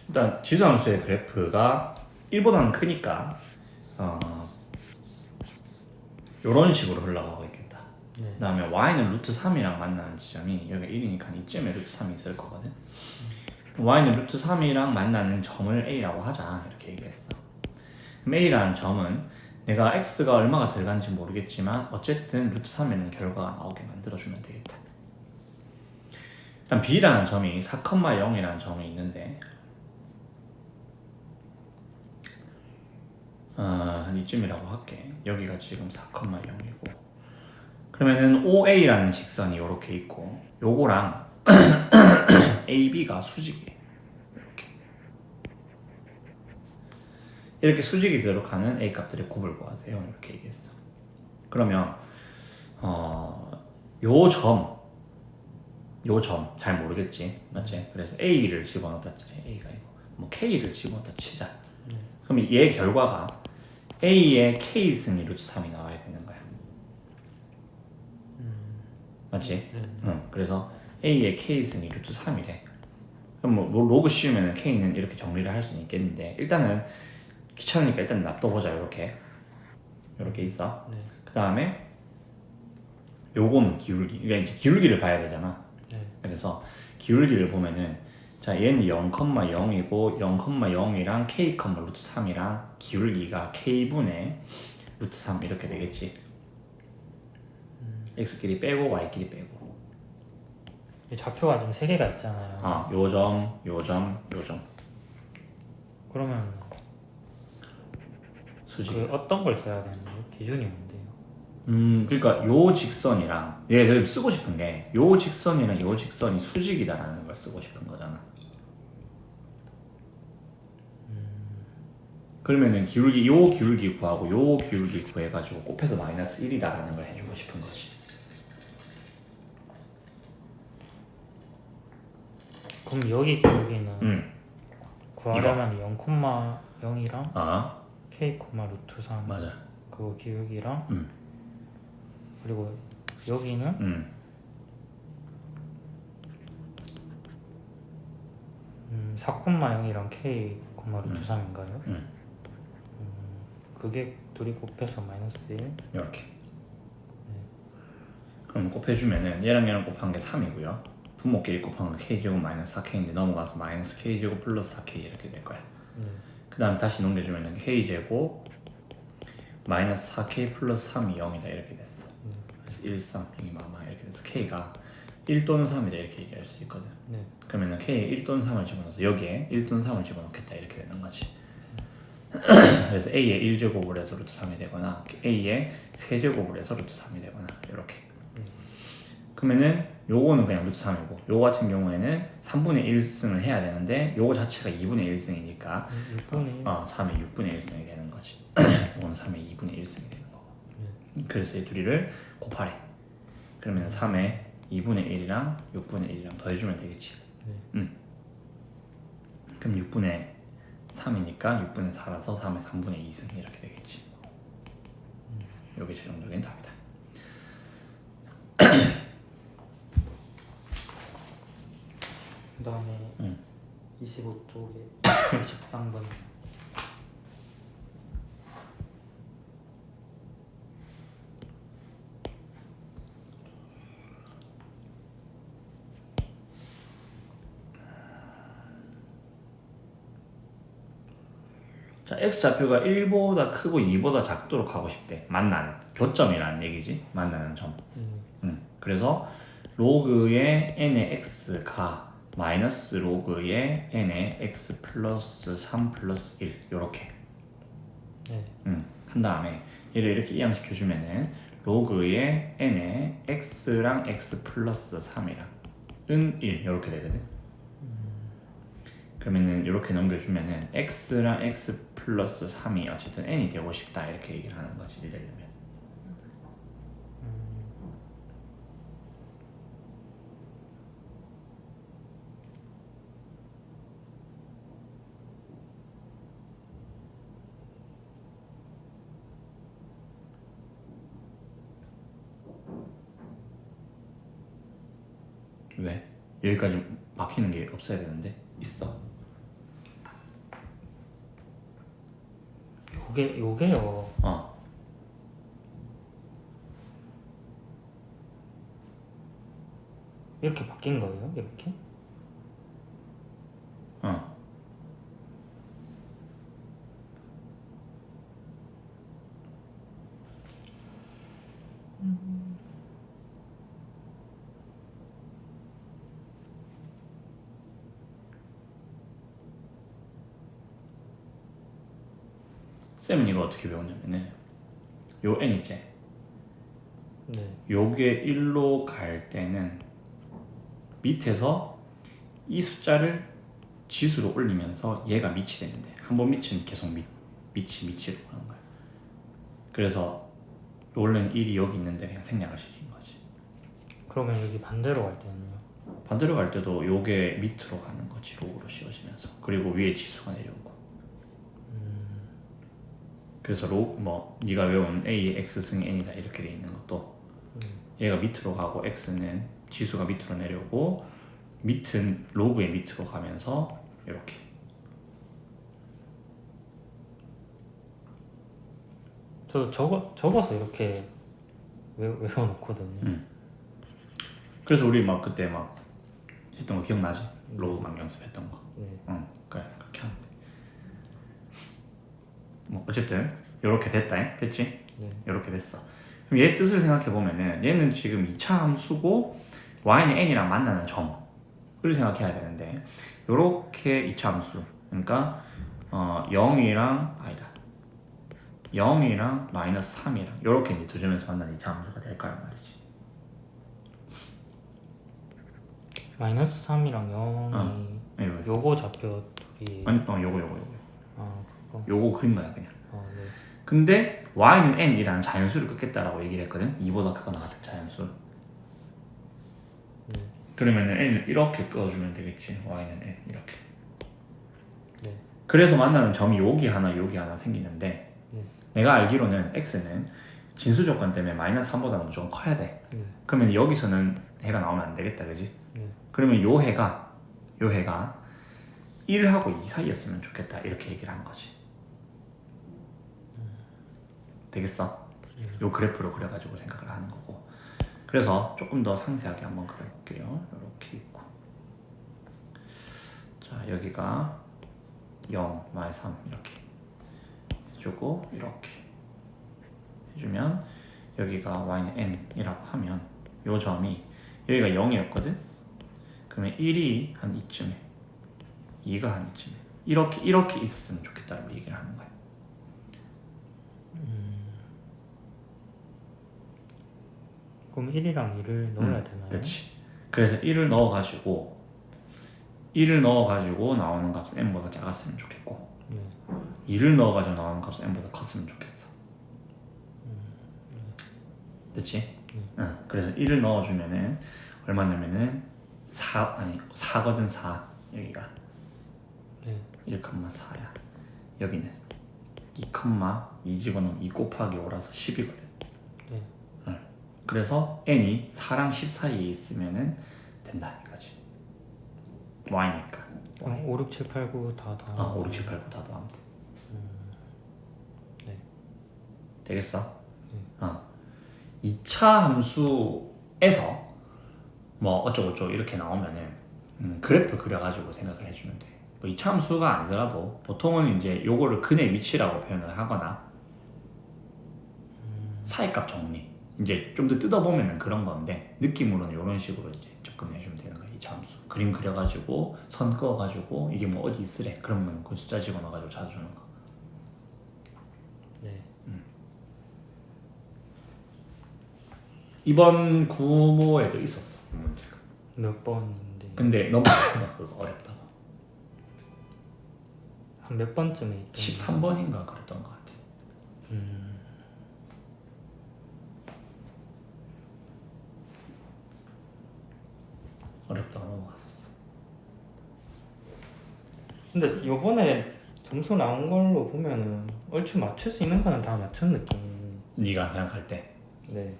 일단 지수함수의 그래프가 1보다는 크니까 이런 식으로 흘러가고 있겠다. 네. 그 다음에 y는 루트 3이랑 만나는 지점이 여기가 1이니까 이쯤에 루트 3이 있을 거거든. y는 루트 3이랑 만나는 점을 a라고 하자 이렇게 얘기했어. 그럼 a라는 점은 내가 x가 얼마가 들어간지 모르겠지만 어쨌든 루트 3에는 결과가 나오게 만들어주면 되겠다. 일단 b라는 점이 4,0이라는 점이 있는데 한 이쯤이라고 할게. 여기가 지금 4,0이고 그러면은 OA라는 직선이 이렇게 있고 요거랑 AB가 수직이에요. 이렇게 수직이 들어가는 A 값들의 곱을 구하세요. 이렇게 얘기했어. 그러면 요 점 잘 모르겠지, 맞지? 그래서 A를 집어넣었다, A가 이거 뭐 K를 집어넣었다 치자. 그럼 얘 결과가 A의 K 승이 루트 3이 나와야 되는 거야. 맞지? 응. 그래서 A의 K 승이 루트 3이래. 그럼 뭐 로그 씌우면 K는 이렇게 정리를 할 수는 있겠는데 일단은 귀찮으니까 일단 놔둬보자. 이렇게 있어. 네. 그 다음에 요거는 기울기. 그러니까 이제 기울기를 봐야 되잖아. 네. 그래서 기울기를 보면은 자 얘는 0,0이고 0,0이랑 k, 루트 3이랑 기울기가 k분의 루트 3 이렇게 되겠지. x끼리 빼고 y끼리 빼고. 이 좌표가 좀 3개가 있잖아요. 요점. 그러면 수직. 그 어떤 걸 써야 되는지 기준이 뭔데요? 그러니까 요 직선이랑 얘를 쓰고 싶은 게 요 직선이랑 요 직선이 수직이다라는 걸 쓰고 싶은 거잖아. 그러면은 요 기울기 구하고 요 기울기 구해가지고 곱해서 마이너스 1이다라는 걸 해주고 싶은 거지. 그럼 여기 기울기는 구하려면 0,0이랑 k, 루트 3 맞아. 그거 기울기랑 그리고 여기는 4,0이랑 k, 루트 3인가요? 그게 둘이 곱해서 마이너스 1 이렇게. 그럼 곱해주면은 얘랑 곱한 게 3이고요. 분모끼리 곱한 건 k제곱 마이너스 4k인데 넘어가서 마이너스 k제곱 플러스 4k 이렇게 될 거야. 그 다음에 다시 넘겨주면은 k제곱 마이너스 4k 플러스 3이 0이다 이렇게 됐어. 그래서 1, 3, 2, 마마 이렇게 돼서 k가 1 또는 3이다 이렇게 얘기할 수 있거든. 네. 그러면은 k에 1 또는 3을 집어넣어서 여기에 1 또는 3을 집어넣겠다 이렇게 되는 거지. 그래서 a에 1제곱을 해서 루트 3이 되거나 a에 세제곱을 해서 루트 3이 되거나 이렇게. 그러면은 요거는 그냥 루트 3이고 요거 같은 경우에는 3분의 1승을 해야 되는데 요거 자체가 2분의 1승이니까 6분의 1 3의 6분의 1승이 되는 거지. 요건 3의 2분의 1승이 되는 거고. 그래서 이 둘이를 곱하래. 그러면 3의 2분의 1이랑 6분의 1이랑 더해주면 되겠지. 그럼 6분의 3이니까 6분의 4라서 3의 3분의 2승 이렇게 되겠지. 이게 최종적인 답이다. 그 다음에 25쪽에 13번 자, x좌표가 1보다 크고 2보다 작도록 하고 싶대. 만나는 교점이라는 얘기지. 만나는 점. 그래서 로그의 n의 x가 마이너스 로그의 n의 x 플러스 3 플러스 1 요렇게 한 다음에 얘를 이렇게 이항시켜주면은 로그의 n의 x랑 x 플러스 3이랑 은 1 요렇게 되거든. 그러면은 이렇게 넘겨주면은 x랑 x 플러스 3이 어쨌든 n이 되고 싶다 이렇게 얘기를 하는 거지. 1 되려면. 왜? 여기까지 막히는 게 없어야 되는데 있어. 요게요. 이렇게 바뀐 거예요? 이렇게? 쌤은 이거 어떻게 배웠냐면은 요 n 있지? 네. 요게 1로 갈 때는 밑에서 이 숫자를 지수로 올리면서 얘가 밑이 되는데 한 번 밑은 계속 밑으로 가는 거야. 그래서 원래는 1이 여기 있는데 그냥 생략을 시킨 거지. 그러면 여기 반대로 갈 때는요? 반대로 갈 때도 요게 밑으로 가는 거지. 로그로 씌워지면서. 그리고 위에 지수가 내려오고. 그래서 네가 외운 A의 X승 N이다 이렇게 돼 있는 것도 얘가 밑으로 가고 X는 지수가 밑으로 내려오고 밑은 로그의 밑으로 가면서 이렇게. 저도 적어서 이렇게 외워놓거든요. 그래서 우리 막 그때 막 했던 거 기억나지? 로그 막 연습했던 거. 네. 그래 그렇게 하면 돼. 뭐 어쨌든 이렇게 됐다. 됐지? 네. 이렇게 됐어. 그럼 얘 뜻을 생각해 보면은 얘는 지금 2차 함수고 y는 n이랑 만나는 점을 생각해야 되는데 이렇게 2차 함수 그러니까 0이랑 마이너스 3이랑 이렇게 이제 두 점에서 만나는 2차 함수가 될 거란 말이지. 마이너스 3이랑 0이 요거 좌표 둘이 아니 요거 그거? 요거 그린 거야 그냥. 네. 근데 y는 n이라는 자연수를 긋겠다라고 얘기를 했거든. 2보다 크거나 같은 자연수. 그러면은 n을 이렇게 끄어주면 되겠지. y는 n 이렇게. 네. 그래서 만나는 점이 여기 하나 생기는데 네. 내가 알기로는 x는 진수 조건 때문에 마이너스 3보다는 무조건 커야 돼. 네. 그러면 여기서는 해가 나오면 안 되겠다, 그지? 네. 그러면 요 해가 1하고 2 사이였으면 좋겠다 이렇게 얘기를 한 거지. 되겠어? 요 그래프로 그려가지고 생각을 하는 거고. 그래서 조금 더 상세하게 한번 그려볼게요. 이렇게 있고, 자 여기가 0, 마이너스 3 이렇게 해주고 이렇게 해주면 여기가 y는 n이라고 하면 요 점이 여기가 0이었거든? 그러면 1이 한 이쯤에 2가 한 이쯤에 이렇게 있었으면 좋겠다라고 얘기를 하는 거야. 그럼 1이랑 2를 넣어야 되나요? 그렇지. 그래서 1을 넣어가지고 나오는 값은 n보다 작았으면 좋겠고, 네. 2를 넣어가지고 나오는 값은 n보다 컸으면 좋겠어. 그렇지? 응. 그래서 1을 넣어주면은 얼마냐면은 4거든 4 여기가. 네. 1,4야. 여기는 2, 집어넣으면 2 곱하기 5라서 10이거든. 네. 그래서 n이 4랑 10 사이에 있으면은 된다 이거지. y니까. 그럼 5, 6, 7, 8, 9 다 5, 6, 7, 8, 9 다 더하면 돼. 네. 되겠어? 2차 함수에서 뭐 어쩌고저쩌고 이렇게 나오면은 그래프 그려가지고 생각을 해주면 돼. 뭐 2차 함수가 아니더라도 보통은 이제 요거를 근의 위치라고 표현을 하거나 사이값 정리 이제 좀 더 뜯어보면은 그런 건데 느낌으로는 이런 식으로 이제 접근해주면 되는 거야. 2차 함수 그림 그려가지고 선 그어가지고 이게 뭐 어디 있으래 그러면 그 숫자 집어넣어가지고 찾아주는 거. 네. 이번 구모에도 있었어 이 문제가. 몇 번인데 근데 넘어갔어. 그거 어렵다고. 한 몇 번쯤에 있던 13번인가 그랬던 것 같아. 어렵다고 넘어갔었어. 근데 요번에 점수 나온 걸로 보면은 얼추 맞출 수 있는 거는 다 맞춘 느낌. 네가 생각할 때. 네.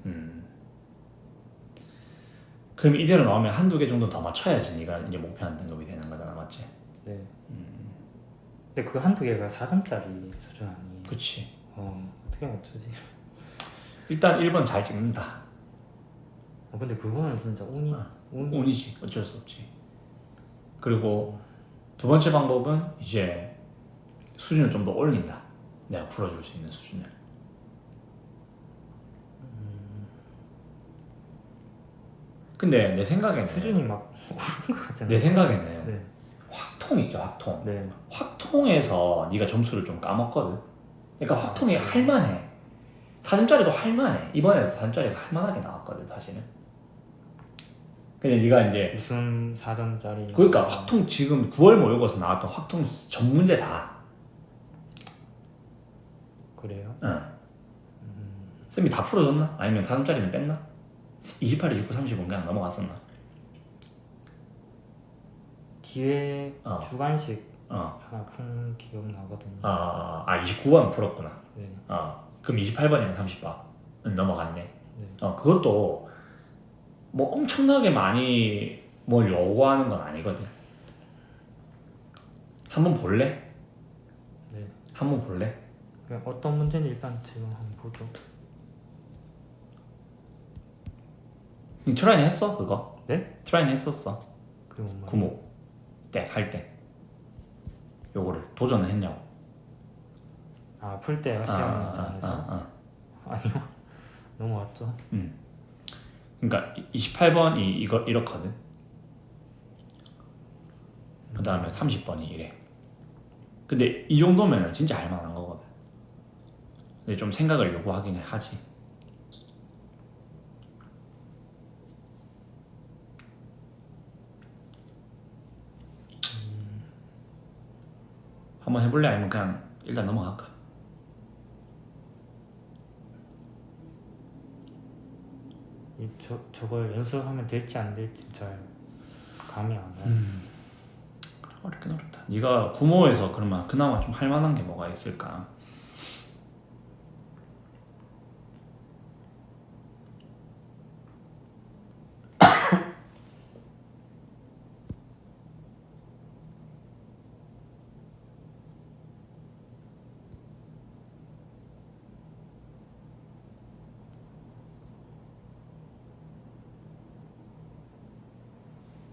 그럼 이대로 나오면 한두 개 정도 더 맞춰야지 네가 이제 목표한 등급이 되는 거잖아, 맞지? 네. 근데 그 한두 개가 4점짜리 수준 아니에요. 그치. 어떻게 맞추지? 일단 1번 잘 찍는다. 근데 그거는 진짜 운이 운이지. 어쩔 수 없지. 그리고 두 번째 방법은 이제 수준을 좀 더 올린다. 내가 풀어줄 수 있는 수준을. 근데 내 생각에는 수준이 막 오른 것 같잖아요. 내 생각에는 네. 확통 있죠, 확통. 네. 확통에서 네가 점수를 좀 까먹거든. 그러니까 확통이 할만해. 4점짜리도 할만해. 이번에도 4점짜리가 할만하게 나왔거든, 사실은. 근데 네가 이제 무슨 4점짜리 그러니까 확통 지금 9월 모의고사 나왔던 확통 전 문제다. 그래요? 응. 쌤이 다 풀어줬나? 아니면 4점짜리는 뺐나? 28, 29, 35 그냥 넘어갔었나? 뒤에 주관식 어. 하나 푼 기억나거든요. 29번 풀었구나. 네. 그럼 28번이랑 30번은 넘어갔네. 네. 그것도 뭐 엄청나게 많이 뭘 요구하는 건 아니거든. 한번 볼래? 네. 한번 볼래? 그냥 어떤 문제인지 일단 지금 한번 보죠. 트라이는 했어 그거? 네? 트라이는 했었어. 그게 뭔 말이에요? 구목 때 할 때 요거를 도전을 했냐고. 풀 때요? 시험 문제에서? 아니요. 넘어왔죠. 그러니까 28번이 이거 이렇거든. 그 다음에 30번이 이래. 근데 이 정도면 진짜 할만한 거거든. 근데 좀 생각을 요구하긴 하지. 한번 해볼래? 아니면 그냥 일단 넘어갈까? 저걸 연습하면 될지 안 될지 잘 감이 안 와요. 어렵긴 어렵다. 네가 구모에서 그러면 그나마 좀 할만한 게 뭐가 있을까?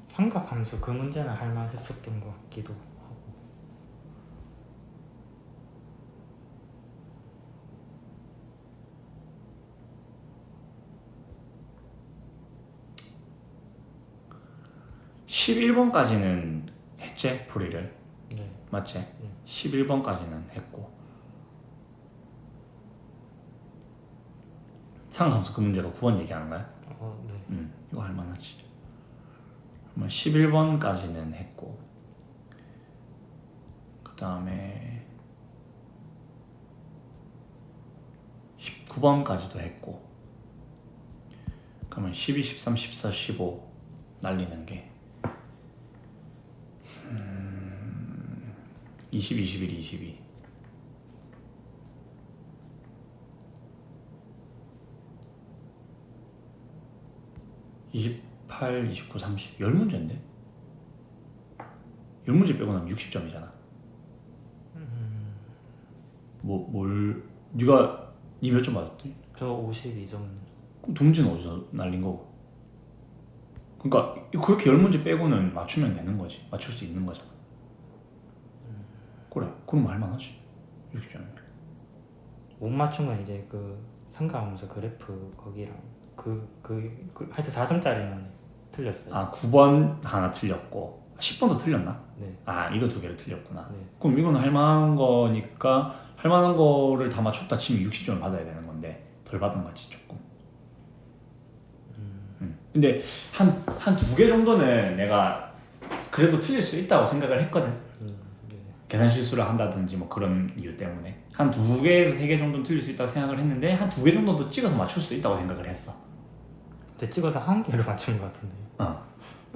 삼각함수 그 문제는 할만했었던 것 같기도 하고. (11번까지는) 했지? 풀이를 네. 맞지? 11번까지는 했고 상함수 그 문제로 9번 얘기하는 거야? 네. 이거 할만하지. 그러면 11번까지는 했고 그 다음에 19번까지도 했고 그러면 12, 13, 14, 15 날리는 게 20, 21, 22 28, 29, 30 10문제인데? 10문제 빼고 나면 60점이잖아. 네가 니 몇 점 맞았지? 저 52점. 그럼 두 문제는 어디서 날린 거고? 그러니까 그렇게 10문제 빼고는 맞추면 되는 거지. 맞출 수 있는 거잖아. 그래, 그럼 할만하지. 60점이면. 못 맞춘 건 이제 그 삼각함수 그래프 거기랑 하여튼 4점짜리는 틀렸어요. 9번 하나 틀렸고 10번도 틀렸나? 네. 이거 두 개를 틀렸구나. 네. 그럼 이거는 할만한 거니까 할만한 거를 다 맞췄다 치면 60점을 받아야 되는 건데 덜 받은 거지 조금. 근데 한 두 개 정도는 내가 그래도 틀릴 수 있다고 생각을 했거든. 네. 계산 실수를 한다든지 뭐 그런 이유 때문에 한 두 개, 세 개 정도는 틀릴 수 있다고 생각을 했는데 한 두 개 정도도 찍어서 맞출 수 있다고 생각을 했어. 근데 찍어서 한 개를 맞춘 것 같은데요.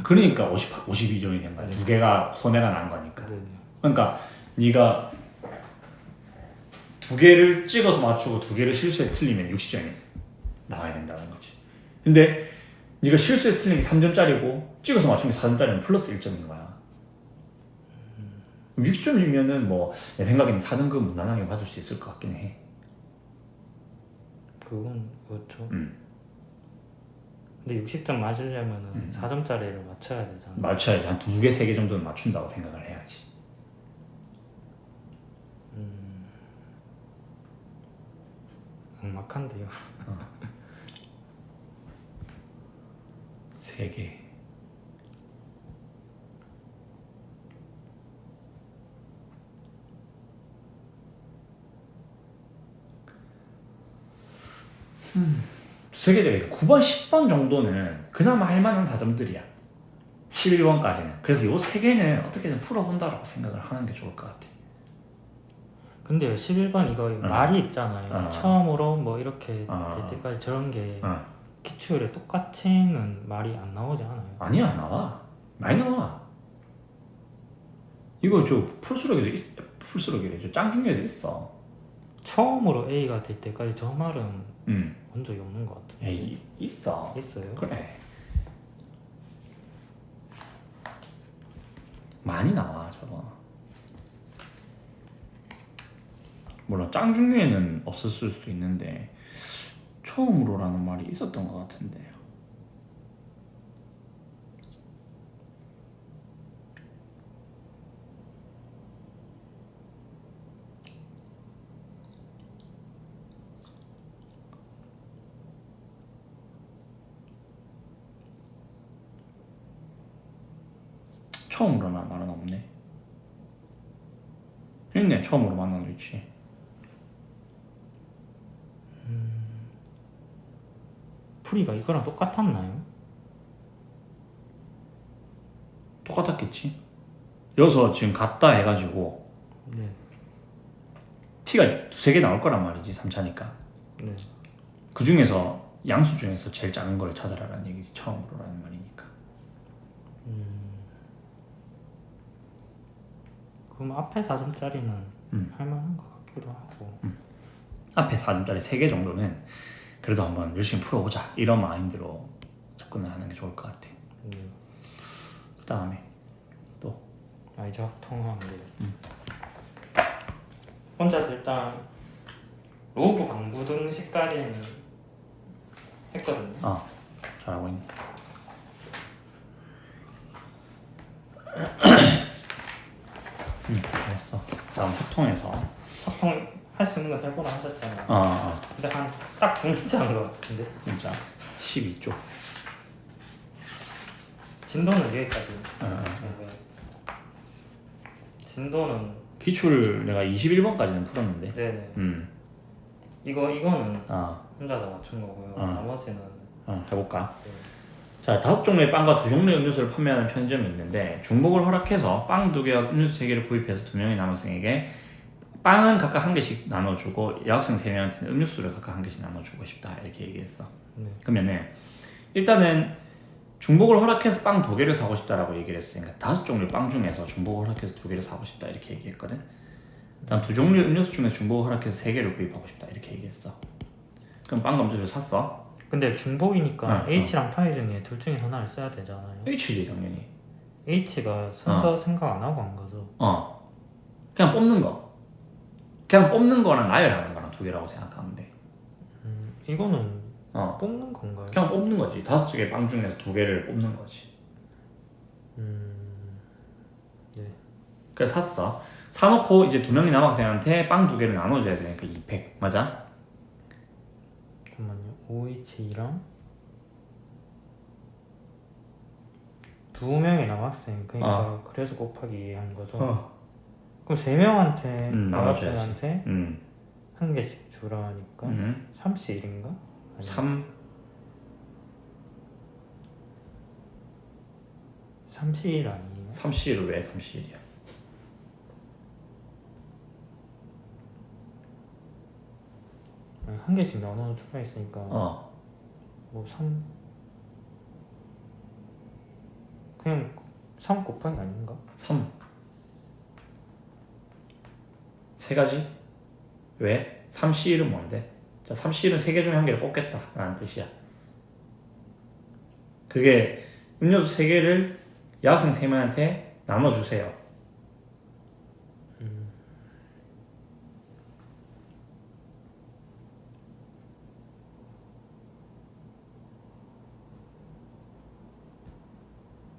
그러니까 52점이 된 거야. 두 개가 손해가 난 거니까. 네. 그러니까 네가 두 개를 찍어서 맞추고 두 개를 실수에 틀리면 60점이 나와야 된다는 거지. 근데 네가 실수에 틀린 게 3점짜리고 찍어서 맞춘 게 4점짜리면 플러스 1점인 거야. 60점이면은 뭐 내 생각에는 4등급 무난하게 받을 수 있을 것 같긴 해. 그건 그렇죠. 음. 근데 60점 맞으려면은 4점짜리를 맞춰야 되잖아. 맞춰야지. 한 2개, 3개 정도는 맞춘다고 생각을 해야지. 막한데요. 3개. 두세 개 중에 9번, 10번 정도는 그나마 할 만한 4점들이야. 11번까지는. 그래서 요 3개는 어떻게든 풀어본다라고 생각을 하는 게 좋을 것 같아. 근데 11번 이거 말이 있잖아요. 처음으로 뭐 이렇게 될 때까지 저런 게 기출에 똑같이는 말이 안 나오지 않아요? 아니야, 나와. 많이 나와. 이거 저 풀수록이래. 저 짱중에도 있어. 처음으로 A가 될 때까지 저 말은 본 적이 없는 것 같아요. 있어. 있어요? 그래. 많이 나와, 저거. 물론 짱중에는 없었을 수도 있는데 처음으로라는 말이 있었던 것 같은데. 처음으로라는 말은 없네. 있네, 처음으로 만난 적 있지. 풀이가 이거랑 똑같았나요? 똑같았겠지. 여기서 지금 같다 해가지고 네. T가 두세 개 나올 거란 말이지, 3차니까. 네. 그 중에서 양수 중에서 제일 작은 걸 찾아라라는 얘기지, 처음으로라는 말이니까. 그럼 앞에 4점짜리는 할 만한 것 같기도 하고. 앞에 4점짜리 3개 정도는 그래도 한번 열심히 풀어보자, 이런 마인드로 접근을 하는 게 좋을 것 같아. 그 다음에 또 이제 확통하는 게. 혼자서 일단 로브 강부 등식까지는 했거든요. 잘하고 있네. 잘했어. 다음 소통에서 확통 할 수 있는 거 해보라 하셨잖아요. 근데 한 딱 두 문제 한 것 같은데. 진짜 12쪽. 진도는 여기까지. 진도는 기출 내가 21번까지는 풀었는데. 네네. 이거는 아, 혼자서 맞춘 거고요. 나머지는 해볼까? 네. 자, 5종류의 빵과 2종류의 음료수를 판매하는 편의점이 있는데 중복을 허락해서 빵 2개와 음료수 3개를 구입해서 2명의 남학생에게 빵은 각각 1개씩 나눠주고 여학생 3명한테는 음료수를 각각 1개씩 나눠주고 싶다, 이렇게 얘기했어. 그러면은 일단은 중복을 허락해서 빵 2개를 사고 싶다라고 얘기를 했으니까 5종류의 빵 중에서 중복을 허락해서 2개를 사고 싶다, 이렇게 얘기했거든. 다음 2종류의 음료수 중에서 중복을 허락해서 3개를 구입하고 싶다, 이렇게 얘기했어. 그럼 빵과 음료수를 샀어. 근데 중복이니까 H랑 타이 중에 둘 중에 하나를 써야 되잖아요. H지 당연히. H가 순서 생각 안 하고 한 거죠. 그냥 뽑는 거. 그냥 뽑는 거랑 나열하는 거랑 2개라고 생각하면 돼. 이거는 뽑는 건가요? 그냥 뽑는 거지. 5개 빵 중에서 2개를 뽑는 거지. 네. 그래서 샀어. 사놓고 이제 2명의 남학생한테 빵 2개를 나눠줘야 되니까 2팩. 맞아? 잠깐만요. OH랑 2명의 남학생. 그러니까 그래서 곱하기 2 한 거죠. 그럼 3명한테 남학생한테 1개씩 주라니까 3C1인가? 3C1 아니에요? 3C를 왜 3C이야? 한 개씩 나눠 주라 했으니까 뭐 3 그냥 3 곱하기 아닌가? 3 3가지? 왜? 3C는 뭔데? 자, 3C는 3개 중에 1개를 뽑겠다 라는 뜻이야. 그게 음료수 3개를 여학생 3명한테 나눠주세요.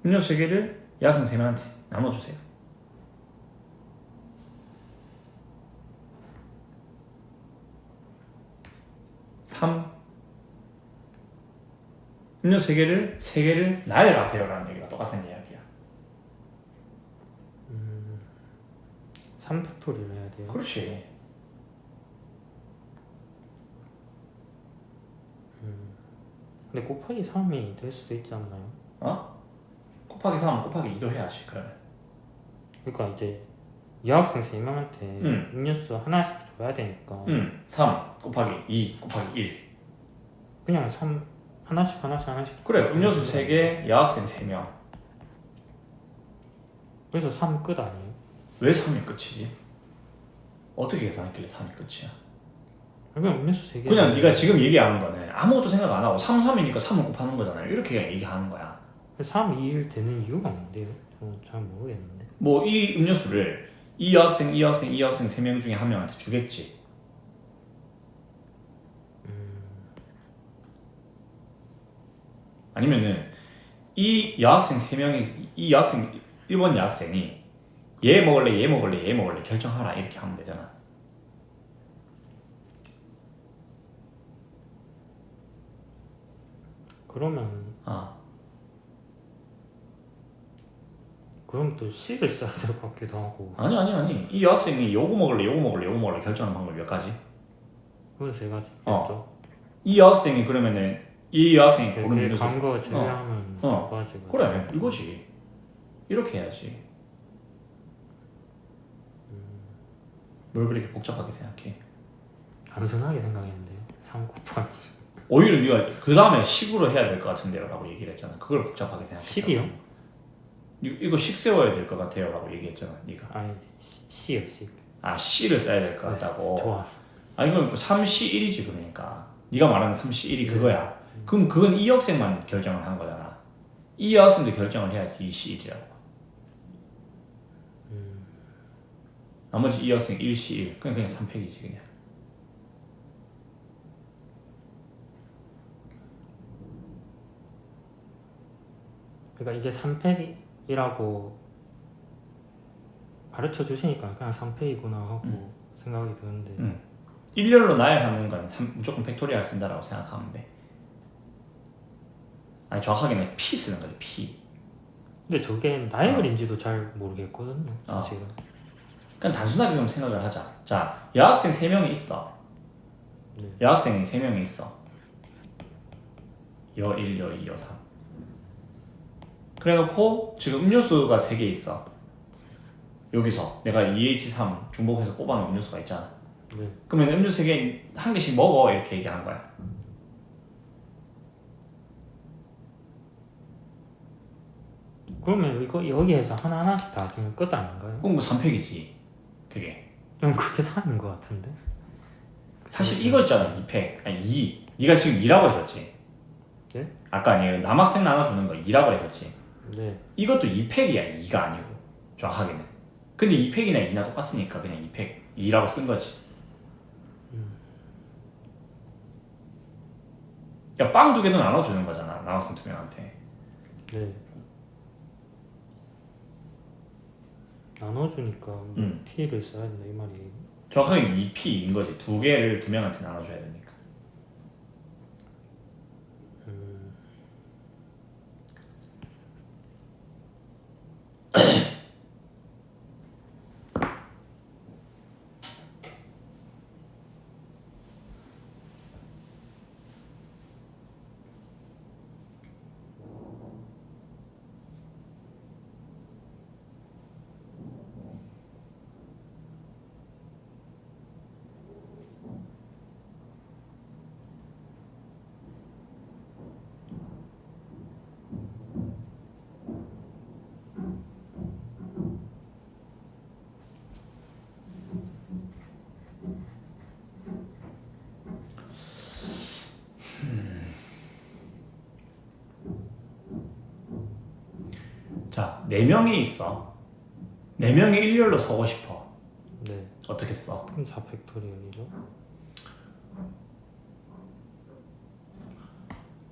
음료수 3개를 여학생 3명한테 나눠주세요. 음료수 3개를 나열하세요라는 얘기가 똑같은 이야기야. 3팩토리를 해야 돼요? 그렇지. 근데 곱하기 3이 될 수도 있지 않나요? 곱하기 3 곱하기 2도 해야지 그러면. 그러니까 이제 여학생 3명한테 음료수 하나씩 줘야 되니까 3 곱하기 2 곱하기 1. 그냥 3 하나씩 그래, 음료수 3개, 여학생 3명. 그래서 3 끝 아니에요? 왜 3이 끝이지? 어떻게 계산했길래 3이 끝이야? 그냥 음료수 3개 그냥 네가 지금 얘기하는 거는 아무것도 생각 안 하고 3, 3이니까 3을 곱하는 거잖아요. 이렇게 그냥 얘기하는 거야. 3, 2, 1 되는 이유가 뭔데요? 저는 잘 모르겠는데. 뭐 이 음료수를 이 여학생 3명 중에 한 명한테 주겠지. 아니면은 이 여학생 1번 여학생이 얘 먹을래 결정하라 이렇게 하면 되잖아. 그러면 그럼 또 C를 써야 될 것 같기도 하고. 아니. 이 여학생이 요거 먹을래 결정하는 방법 몇 가지? 그건 3가지겠죠. 이 여학생이 그러면은 이 여학생이 고른 그 음료수 간거 제외하면 2가지가. 그래 이거지. 이렇게 해야지. 뭘 그렇게 복잡하게 생각해? 단순하게 생각했는데 3 곱하기 오히려 네가 그 다음에 식으로 해야 될 것 같은데요 라고 얘기를 했잖아. 그걸 복잡하게 생각해. 식이요? 이거 식 세워야 될 것 같아요 라고 얘기했잖아 네가. 아니 C요 C. C를 써야 될 것 같다고. 좋아. 아니 그럼 3C1이지 그러니까 네가 말하는 3C1이 그거야. 그럼 그건 이 여학생만 결정을 한 거잖아. 이 여학생도 결정을 해야지 2C1이라고. 나머지 이 여학생 1C1 그냥 3팩이지 그냥. 그러니까 이게 3팩이라고 가르쳐 주시니까 그냥 3팩이구나 하고 생각이 드는데. 일렬로 나열하는 건 무조건 팩토리얼 쓴다라고 생각하면 돼. 아니 정확하게는 P 쓰는 거지 P. 근데 저게 나열인지도 잘 모르겠거든요 사실은. 그냥 단순하게 좀 생각을 하자. 자, 여학생 3명이 있어. 네. 여학생이 3명이 있어. 여 1, 여 2, 여 3. 그래놓고 지금 음료수가 3개 있어. 여기서 내가 EH3 중복해서 뽑아놓은 음료수가 있잖아. 네. 그러면 음료수 3개 한 개씩 먹어 이렇게 얘기하는 거야. 그러면 이거 여기에서 하나씩 다 주면 끝 아닌가요? 그럼 뭐 3팩이지 그게. 그럼 그게 3인 것 같은데? 사실 이거 있잖아 2팩 아니 2 네가 지금 2라고 했었지. 네? 아까 아니 남학생 나눠주는 거 2라고 했었지. 네. 이것도 2팩이야 2가 아니고 정확하게는. 근데 2팩이나 2나 똑같으니까 그냥 2팩 2라고 쓴 거지. 그러니까 빵 2개도 나눠주는 거잖아 남학생 2명한테. 네. 나눠주니까 P를 써야 된다 이 말이에요. 정확하게는 2P인 거지. 2개를 2명한테 나눠줘야 되니까. 자, 4명이 있어. 4명이 일렬로 서고 싶어. 네. 어떻게 써? 그럼 4팩토리얼이죠.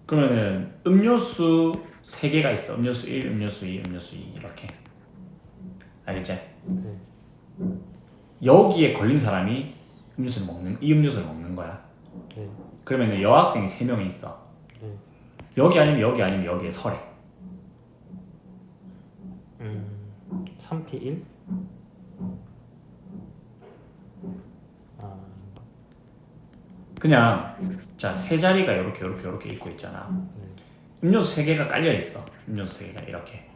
그러면은 음료수 3개가 있어. 음료수 1, 음료수 2, 음료수 2 이렇게. 알겠지? 네. 여기에 걸린 사람이 이 음료수를 먹는 거야. 네. 그러면은 여학생이 3명이 있어. 네. 여기 아니면 여기 아니면 여기에 서래. 3P1? 그냥 자, 세 자리가 이렇게 있고 있잖아. 음료수 3개가 깔려 있어. 음료수 3개가 이렇게.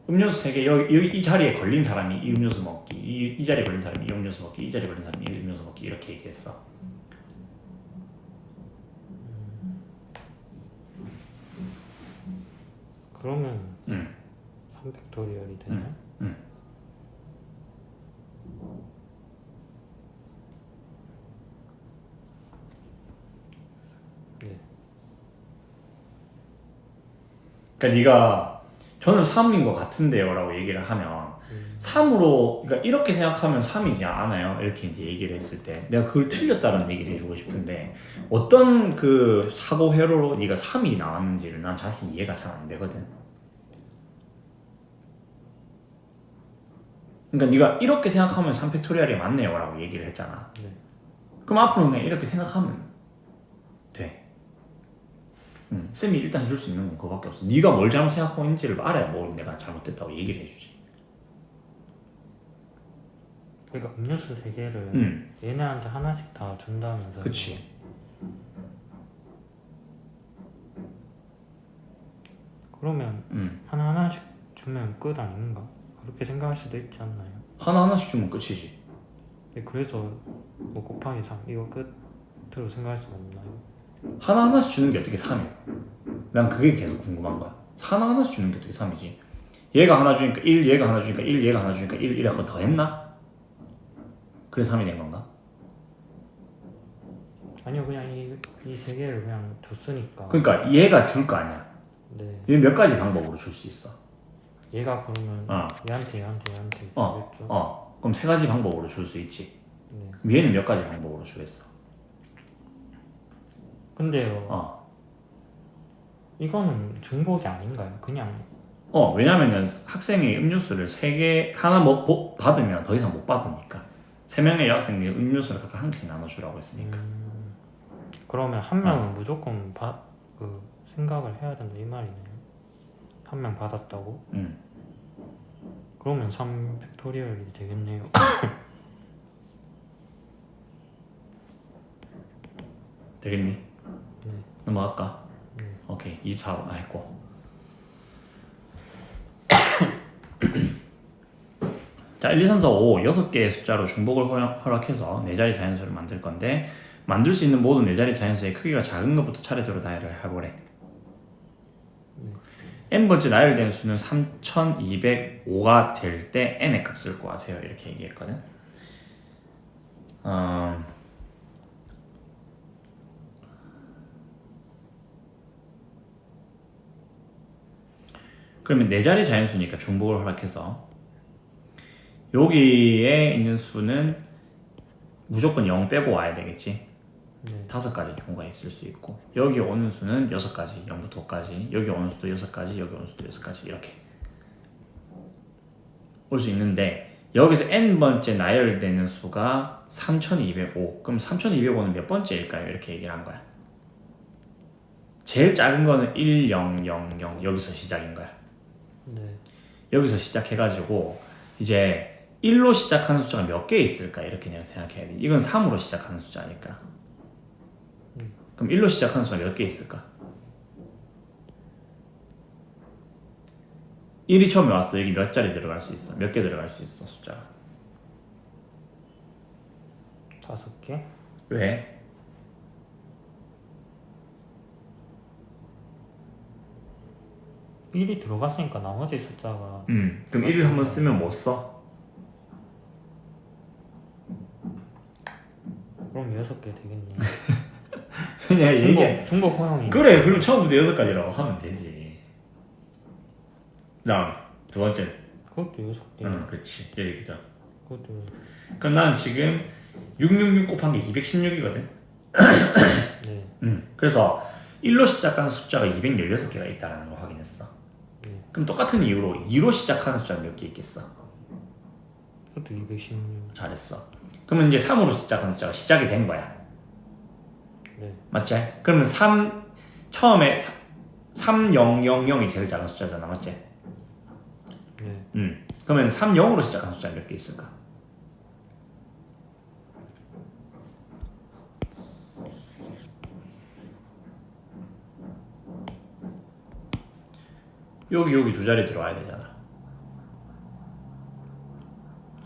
음료수 3개 여기 이 자리에 걸린 사람이 이 음료수 먹기, 이 자리에 걸린 사람이 이 음료수 먹기, 이 자리에 걸린 사람이 이 음료수 먹기 이렇게 얘기했어. 그러면 3팩토리얼이 되나요? 네. 그러니까 네가 저는 3인 것 같은데요 라고 얘기를 하면 3으로 그러니까 이렇게 생각하면 3이지 않아요 이렇게 이제 얘기를 했을 때 내가 그걸 틀렸다는 얘기를 해주고 싶은데 어떤 그 사고 회로로 네가 3이 나왔는지를 난 자세히 이해가 잘 안 되거든. 그러니까 네가 이렇게 생각하면 3팩토리얼이 맞네요 라고 얘기를 했잖아. 네. 그럼 앞으로 그냥 이렇게 생각하면 돼. 쌤이 일단 해줄 수 있는 건 그거밖에 없어. 네가 뭘 잘못 생각하고 있는지를 알아야 뭘 내가 잘못됐다고 얘기를 해주지. 그러니까 음료수 3개를 얘네한테 하나씩 다 준다면서. 그치. 그러면 하나씩 주면 끝 아닌가? 그렇게 생각할 수도 있지 않나요? 하나씩 주면 끝이지. 네, 그래서 뭐 곱하기 3 이거 끝으로 생각할 수 없나요? 하나씩 주는 게 어떻게 3이야? 난 그게 계속 궁금한 거야. 하나씩 주는 게 어떻게 3이지? 얘가 하나 주니까 1, 얘가 하나 주니까 1, 얘가 하나 주니까 1 이라고 더 했나? 그래서 3이 된 건가? 아니요, 그냥 이 3개를 그냥 줬으니까. 그러니까 얘가 줄 거 아니야. 네. 얘 몇 가지 방법으로 줄 수 있어. 얘가 그러면 얘한테 주겠죠. 그럼 3가지 방법으로 줄 수 있지. 네. 그럼 얘는 몇 가지 방법으로 주겠어? 근데요. 이거는 중복이 아닌가요? 그냥. 왜냐면은 학생이 음료수를 3개 하나 받으면 더 이상 못 받으니까 3명의 여학생이 음료수를 각각 한 개씩 나눠주라고 했으니까. 그러면 한 명은 무조건 생각을 해야 된다 이 말이네요. 한 명 받았다고? 그러면 3팩토리얼이 되겠네요. 되겠니? 네. 넘어갈까? 네. 오케이, 24번 했고. 자, 1, 2, 3, 4, 5 6개의 숫자로 중복을 허락해서 4자리 자연수를 만들 건데 만들 수 있는 모든 4자리 자연수의 크기가 작은 것부터 차례대로 나열을 해보래. n번째 나열된 수는 3205가 될 때 n의 값을 구하세요 이렇게 얘기했거든. 그러면 4자리 자연수니까 중복을 허락해서 여기에 있는 수는 무조건 0 빼고 와야 되겠지. 5가지 경우가 있을 수 있고 여기 오는 수는 6가지 0부터 5까지 여기 오는 수도 6가지 여기 오는 수도 6가지 이렇게 올 수 있는데 여기서 n번째 나열되는 수가 3205 그럼 3205는 몇 번째일까요? 이렇게 얘기를 한 거야. 제일 작은 거는 1000 여기서 시작인 거야. 네. 여기서 시작해가지고 이제 1로 시작하는 숫자가 몇 개 있을까 이렇게 내가 생각해야 돼. 이건 3으로 시작하는 숫자니까. 그럼 1로 시작하는 숫자가 몇 개 있을까? 1이 처음에 왔어. 여기 몇 자리 들어갈 수 있어? 몇 개 들어갈 수 있어 숫자가? 5개? 왜? 일이 들어갔으니까 나머지 숫자가. 그럼 1을 한번 쓰면 못 써? 그럼 6개 되겠네. 그냥 중복 허용이. 그래, 그럼 처음부터 6가지라고 하면 되지. 다음에 두 번째. 그것도 6개. 그렇지. 여기죠. 그것도. 그럼 난 지금 666 곱한 게 216이거든. 네. 그래서 1로 시작하는 숫자가 216개가 있다는 걸 확인했어. 그럼 똑같은 이유로 2로 시작하는 숫자는 몇 개 있겠어? 그것도 216. 잘했어. 그러면 이제 3으로 시작하는 숫자가 시작이 된 거야. 네. 맞지? 그러면 처음에 3000이 제일 작은 숫자잖아. 맞지? 네. 그러면 30으로 시작하는 숫자 몇 개 있을까? 여기 두 자리 들어와야 되잖아.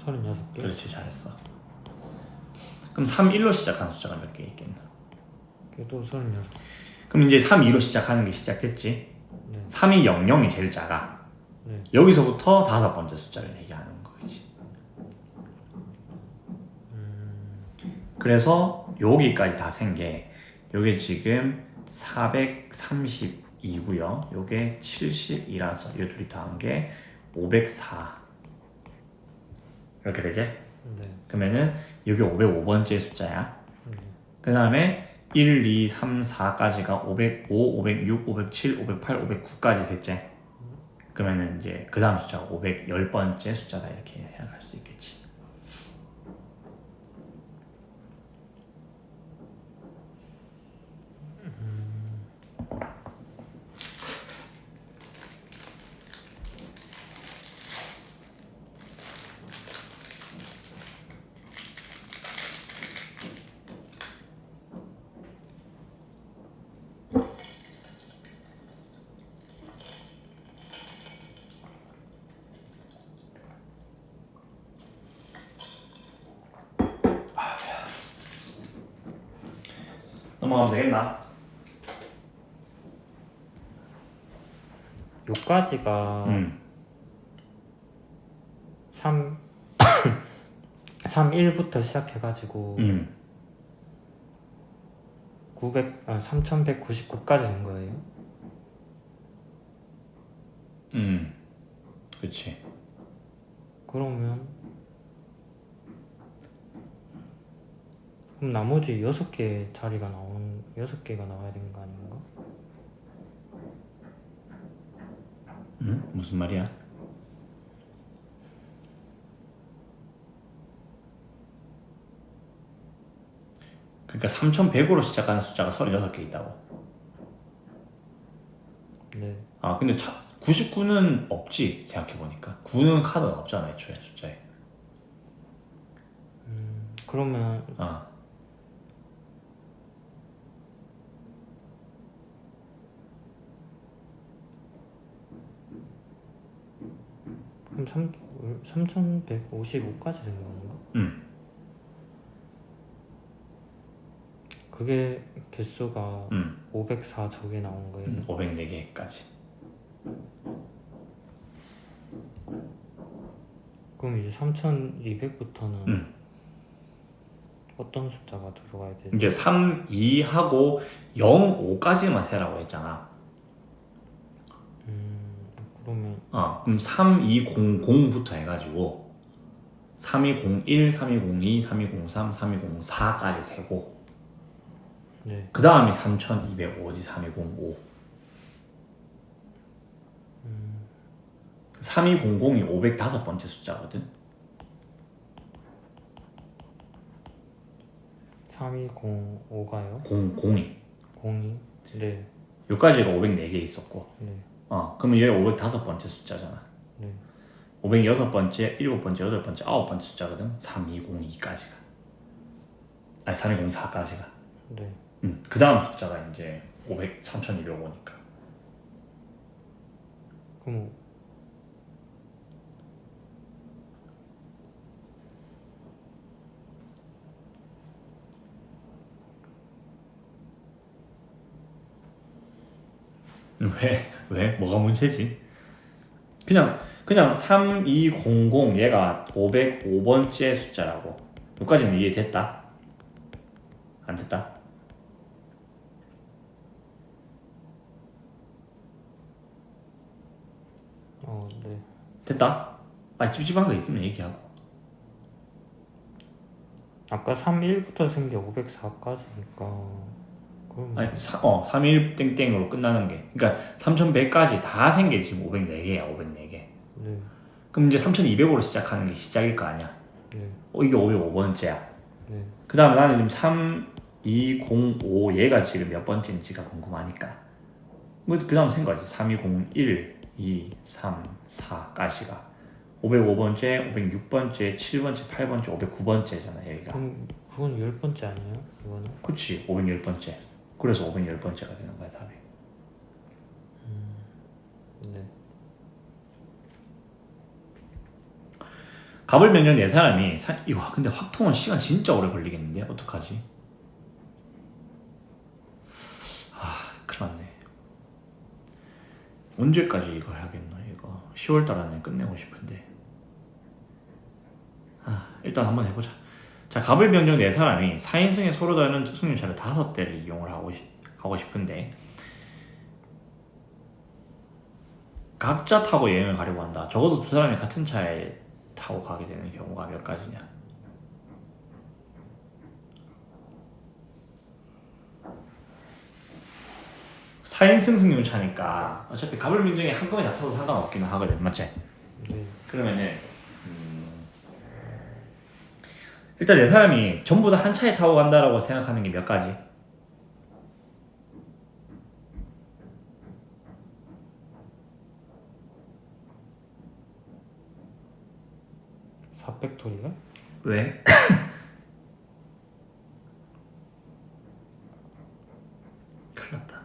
36개. 그렇지, 잘했어. 그럼 31로 시작하는 숫자가 몇 개 있겠나? 그래도 36. 그럼 이제 32로 시작하는 게 시작됐지? 네. 3200이 제일 작아. 네. 여기서부터 다섯 번째 숫자를 얘기하는 거지. 그래서 여기까지 다 센 게 요게 지금 432고요. 요게 72라서 요 둘이 더한 게 504. 이렇게 되지? 네. 그러면은 여기 505번째 숫자야. 그 다음에 1, 2, 3, 4까지가 505, 506, 507, 508, 509까지 셋째. 그러면은 이제 그 다음 숫자가 510번째 숫자다 이렇게 생각할 수 있겠지. 넘어가면 되겠나? 요까지가 31부터 시작해가지고 3199까지 된 거예요. 그렇지. 그러면 그럼 나머지 6개 자리가 6개가 나와야 되는 거 아닌가? 무슨 말이야? 그러니까 3100으로 시작하는 숫자가 36개 있다고. 네. 아 근데 99는 없지 생각해보니까. 9는 카드가 없잖아 애초에 숫자에. 그러면 그럼 3155까지 된 건가? 그게 개수가 504 저게 나온 거예요. 504개까지. 그럼 이제 3200부터는 어떤 숫자가 들어가야 되지? 이제 3, 2하고 0, 5까지만 세라고 했잖아. 그러면 그럼 3200부터 해가지고 3201, 3202, 3203, 3204까지 세고 네. 그 다음이 3205지 3205. 3200이 505번째 숫자거든. 3205가요? 00이 02? 네. 여기까지가 504개 있었고 네. 그러면 얘 505번째 숫자잖아. 네. 506번째, 7번째, 8번째, 9번째 숫자거든. 3202까지가. 아니 3204까지가. 네. 그 다음 숫자가 이제 3205니까. 그럼 왜? 뭐가 문제지? 그냥 3200 얘가 505번째 숫자라고. 여기까지는 이해됐다? 안 됐다? 네. 됐다? 찝찝한 거 있으면 얘기하고. 아까 31부터 생겨 504까지니까 그럼 아니 3일 땡땡으로 끝나는 게 그러니까 3100까지 다 생겨 지금 504개야 504개. 네. 그럼 이제 3200으로 시작하는 게 시작일 거 아니야. 네. 이게 505번째야. 네. 그 다음에 나는 지금 3205 얘가 지금 몇 번째인지가 궁금하니까 그 다음 생거지. 3201, 2, 3, 4까지가 505번째, 506번째, 7번째, 8번째, 509번째잖아 여기가. 그럼 그건 10번째 아니에요? 이거는? 그치 510번째. 그래서 510번째가 되는 거야 답이. 네. 갑을 명령 네 사람이 이거 근데 확통은 시간 진짜 오래 걸리겠는데 어떡하지? 큰일 났네. 언제까지 이거 해야겠나 이거 10월달 안에 끝내고 싶은데 일단 한번 해보자. 자 갑을 명령 네 사람이 4인승에 서로 다른 승용차를 5대를 이용을 하고 싶은데 각자 타고 여행을 가려고 한다. 적어도 두 사람이 같은 차에 타고 가게 되는 경우가 몇 가지냐? 4인승 승용차니까 어차피 갑을 민정이 한 번에 다 타도 상관없기는 하거든, 맞지? 네. 그러면은 일단 네 사람이 전부 다 한 차에 타고 간다라고 생각하는 게 몇 가지? 400톨이요? 왜? 큰일 났다.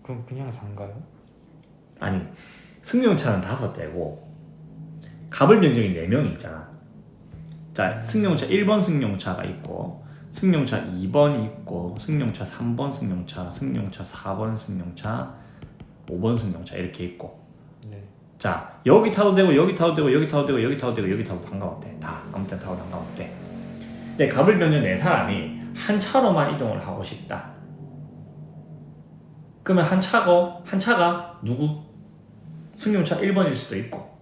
그럼 그냥 산가요? 아니 승용차는 5대고 갑을 병정이 4명이 있잖아. 자 승용차 1번 승용차가 있고 승용차 2번이 있고 승용차 3번 승용차, 승용차 4번 승용차, 5번 승용차 이렇게 있고. 네. 자 여기 타도 되고 여기 타도 되고 여기 타도 되고 여기 타도 되고 여기 타도 상관없대. 다 아무 때나 타도 상관없대. 근데 갑을 병정 4사람이 한 차로만 이동을 하고 싶다. 그러면 한 차가 누구? 승용차 1번일 수도 있고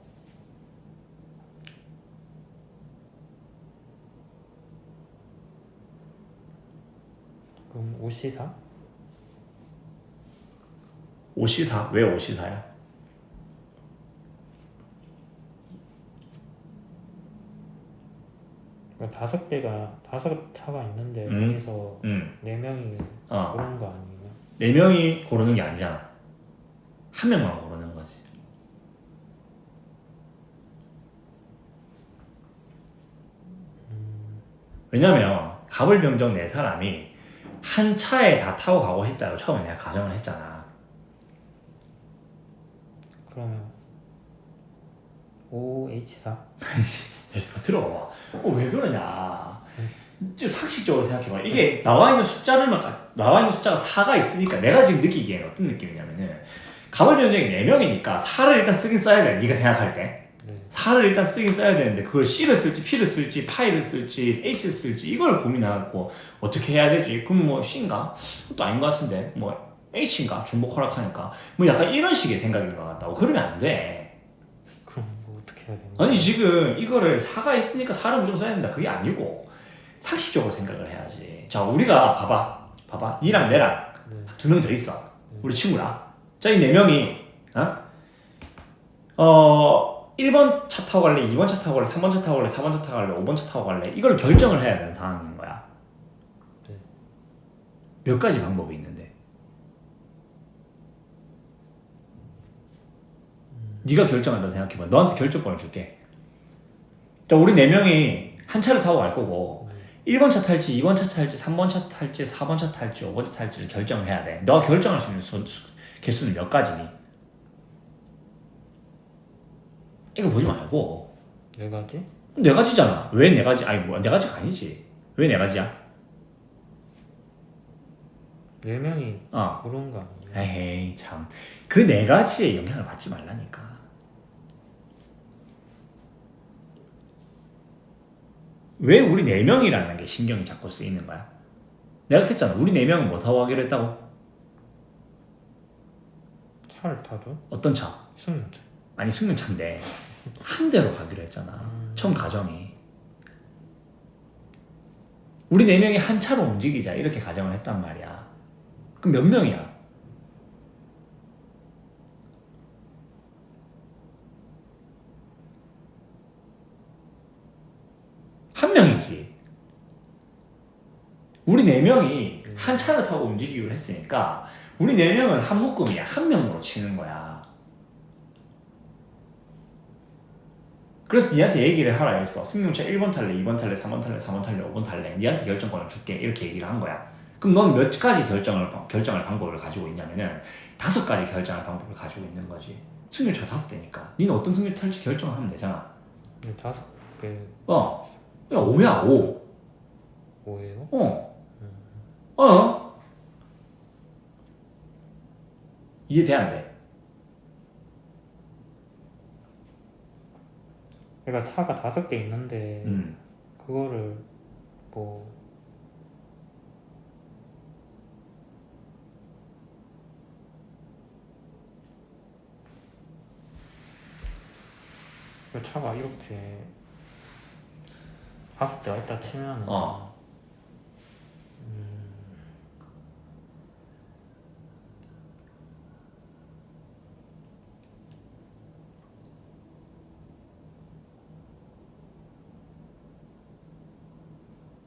그럼 5시사? 5시사? 왜 5시사야? 그러니까 5차가 있는데 여기서 4명이 그런 거 아니에요? 4명이 고르는 게 아니잖아. 한 명만 고르는 거지. 왜냐면 갑을 병정 4사람이 한 차에 다 타고 가고 싶다고 처음에 내가 가정을 했잖아. 그러면 5H4? 들어봐. 왜 그러냐. 좀 상식적으로 생각해봐. 이게 나와 있는 숫자가 4가 있으니까 내가 지금 느끼기에는 어떤 느낌이냐면은 갑을 병정이 4명이니까 4를 일단 쓰긴 써야 돼. 네가 생각할 때. 네. 4를 일단 쓰긴 써야 되는데 그걸 C를 쓸지 P를 쓸지 파이를 쓸지 H를 쓸지 이걸 고민하고 어떻게 해야 되지? 그럼 뭐 C인가? 그것도 아닌 것 같은데 뭐 H인가? 중복 허락하니까 뭐 약간 이런 식의 생각인 것 같다고. 그러면 안 돼. 그럼 뭐 어떻게 해야 되는 아니 지금 이거를 4가 있으니까 4를 무조건 써야 된다. 그게 아니고 상식적으로 생각을 해야지. 자 우리가 봐봐 니랑 내랑 네. 2명 더 있어. 우리 친구랑. 자 이 4명이 1번 차 타고 갈래, 2번 차 타고 갈래, 3번 차 타고 갈래, 4번 차 타고 갈래, 5번 차 타고 갈래 이걸 결정을 해야 되는 상황인 거야. 네. 몇 가지 방법이 있는데 네가 결정한다 생각해봐. 너한테 결정권을 줄게. 자 우리 4명이 한 차를 타고 갈 거고 1번 차 탈지, 2번 차 탈지, 3번 차 탈지, 4번 차 탈지, 5번 차 탈지를 결정을 해야 돼. 너가 결정할 수 있는 개수는 몇 가지니? 이거 보지 말고 4가지? 4가지잖아. 왜 4가지? 아니 뭐 4가지가 아니지. 왜 4가지야? 4명이 그런 거 아니에요? 에이 참. 그 4가지의 영향을 받지 말라니까. 왜 우리 4명이라는 게 신경이 자꾸 쓰이는 거야? 내가 했잖아. 우리 4명은 뭐 타고 가기로 했다고? 차를 타죠? 어떤 차? 승용차. 아니 승용차인데 한 대로 가기로 했잖아. 처음 가정이. 우리 4명이 한 차로 움직이자 이렇게 가정을 했단 말이야. 그럼 몇 명이야? 한 명이지. 우리 4명이 한 차를 타고 움직이기로 했으니까 우리 4명은 한 묶음이야. 한 명으로 치는 거야. 그래서 니한테 얘기를 하라 했어. 승용차 1번 탈래, 2번 탈래, 3번 탈래, 4번 탈래, 5번 탈래. 니한테 결정권을 줄게. 이렇게 얘기를 한 거야. 그럼 넌 몇 가지 결정할 방법을 가지고 있냐면은 5가지 결정할 방법을 가지고 있는 거지. 승용차 5대니까. 니는 어떤 승용차 탈지 결정을 하면 되잖아. 5개. 야, 5야, 5. 5예요? 이해돼, 안 돼? 그러니까 차가 5개 있는데 그거를 뭐 그 차가 이렇게 5대가 있다 치면은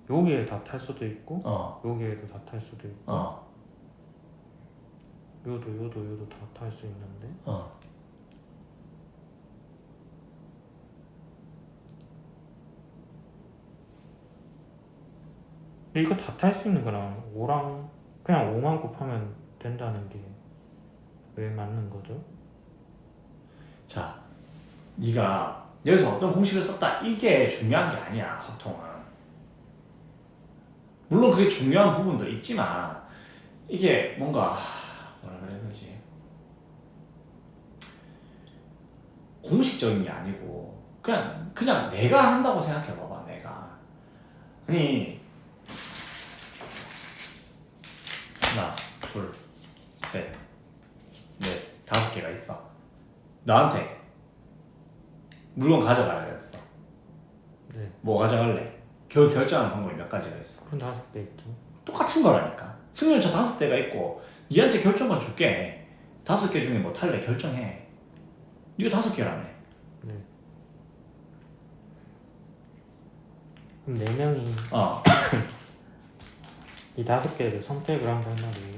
여기에 다 탈 수도 있고 여기에도 다 탈 수도 있고 요도 다 탈 수 있는데 근데 이거 다 탈 수 있는 거랑 5랑 그냥 5만 곱하면 된다는 게 왜 맞는 거죠? 자, 네가 여기서 어떤 공식을 썼다 이게 중요한 게 아니야. 합통은 물론 그게 중요한 부분도 있지만 이게 뭔가 뭐라 그래야 되지, 공식적인 게 아니고 그냥 내가 한다고 생각해 봐봐. 내가 아니 하나 둘셋넷 5개가 있어. 나한테 물건 가져가라 그랬어. 네. 뭐 가져갈래? 결정하는 방법이 몇 가지가 있어. 그럼 5대 있죠. 똑같은 거라니까. 승용차 5대가 있고 니한테 결정권 줄게. 5개 중에 뭐 탈래? 결정해. 니가 5개라며. 네. 그럼 4명이 이 5개를 선택을 한단 말이에요.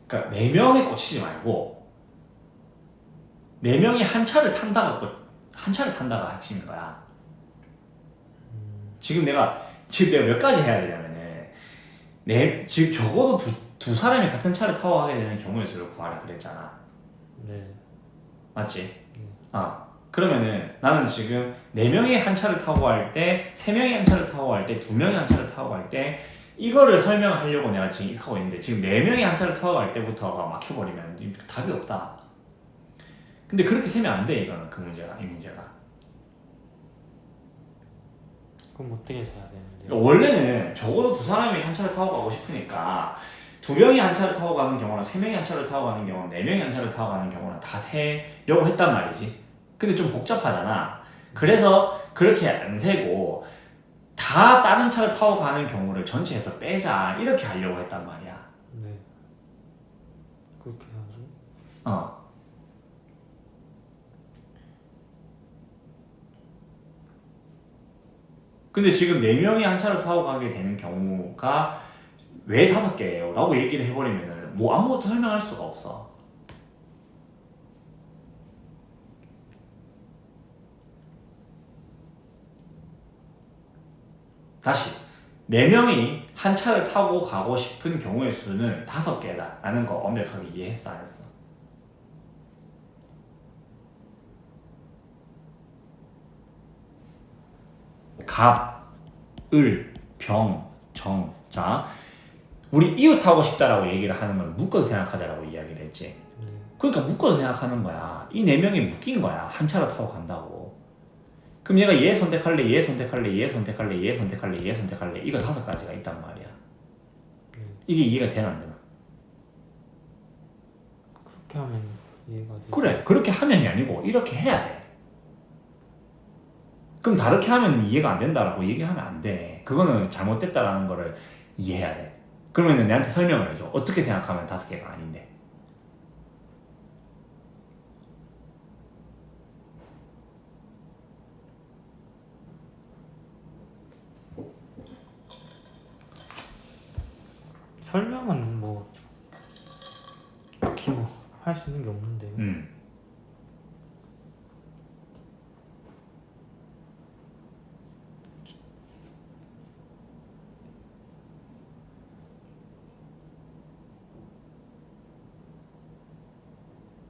그러니까 4명에 꽂히지 말고 4명이 한 차를 탄다가 핵심인 거야. 지금 내가 몇 가지 해야 되냐면은 지금 적어도 두 사람이 같은 차를 타고 가게 되는 경우의 수를 구하라 그랬잖아. 네. 맞지? 그러면은 나는 지금 4명이 한 차를 타고 갈 때, 3명이 한 차를 타고 갈 때, 2명이 한 차를 타고 갈 때 이거를 설명하려고 내가 지금 이렇게 하고 있는데 지금 4명이 한 차를 타고 갈 때부터가 막혀버리면 답이 없다. 근데 그렇게 세면 안 돼. 이거는 이 문제가. 그럼 어떻게 해야 되는데? 원래는 적어도 두 사람이 한 차를 타고 가고 싶으니까 2명이 한 차를 타고 가는 경우나 3명이 한 차를 타고 가는 경우나 4명이 한 차를 타고 가는 경우나 다 세려고 했단 말이지. 근데 좀 복잡하잖아. 그래서 그렇게 안 세고 다 다른 차를 타고 가는 경우를 전체에서 빼자 이렇게 하려고 했단 말이야. 네. 그렇게 하죠. 근데 지금 4명이 한 차를 타고 가게 되는 경우가 왜 5개예요? 라고 얘기를 해버리면은 뭐 아무것도 설명할 수가 없어. 다시 4명이 한 차를 타고 가고 싶은 경우의 수는 5개다 라는 거 완벽하게 이해했어 안 했어? 갑, 을, 병, 정. 자, 우리 이웃하고 싶다라고 얘기를 하는 건 묶어서 생각하자라고 이야기를 했지. 그러니까 묶어서 생각하는 거야. 이 4명이 묶인 거야. 한 차로 타고 간다고. 그럼 얘가 얘 선택할래, 얘 선택할래, 얘 선택할래, 얘 선택할래, 얘 선택할래. 이거 5가지가 있단 말이야. 이게 이해가 되나 안 되나? 그렇게 하면 이해가 돼. 그래, 그렇게 하면이 아니고 이렇게 해야 돼. 그럼 다르게 하면 이해가 안 된다라고 얘기하면 안 돼. 그거는 잘못됐다라는 거를 이해해야 돼. 그러면 내한테 설명을 해줘. 어떻게 생각하면 5개가 아닌데. 설명은 뭐 딱히 뭐 할 수 있는 게 없는데.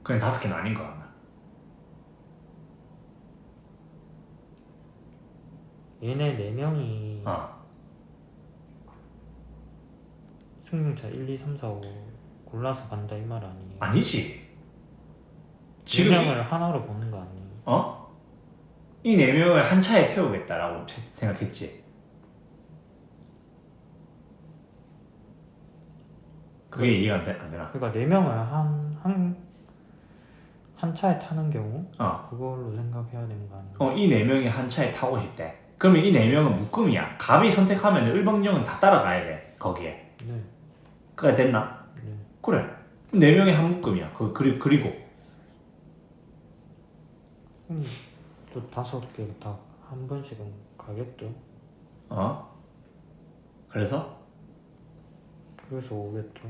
그냥 5개는 아닌 거 같나? 얘네 4명이 어. 승용차 1, 2, 3, 4, 5 골라서 간다 이 말 아니에요? 아니지. 지금 4명을 하나로 보는 거 아니에요? 이 4명을 한 차에 태우겠다라고 생각했지. 그게 이해가 안 되나? 그러니까 4명을 한 차에 타는 경우 그걸로 생각해야 되는 거 아니에요? 이 4명이 한 차에 타고 싶대. 그러면 이 4명은 묶음이야. 갑이 선택하면 을방령은 다 따라가야 돼. 거기에. 네. 그게 됐나? 네. 그래. 4명이 한 묶음이야. 그리고 또 5개 다 한 번씩은 가겠죠? 그래서? 그래서 오겠죠?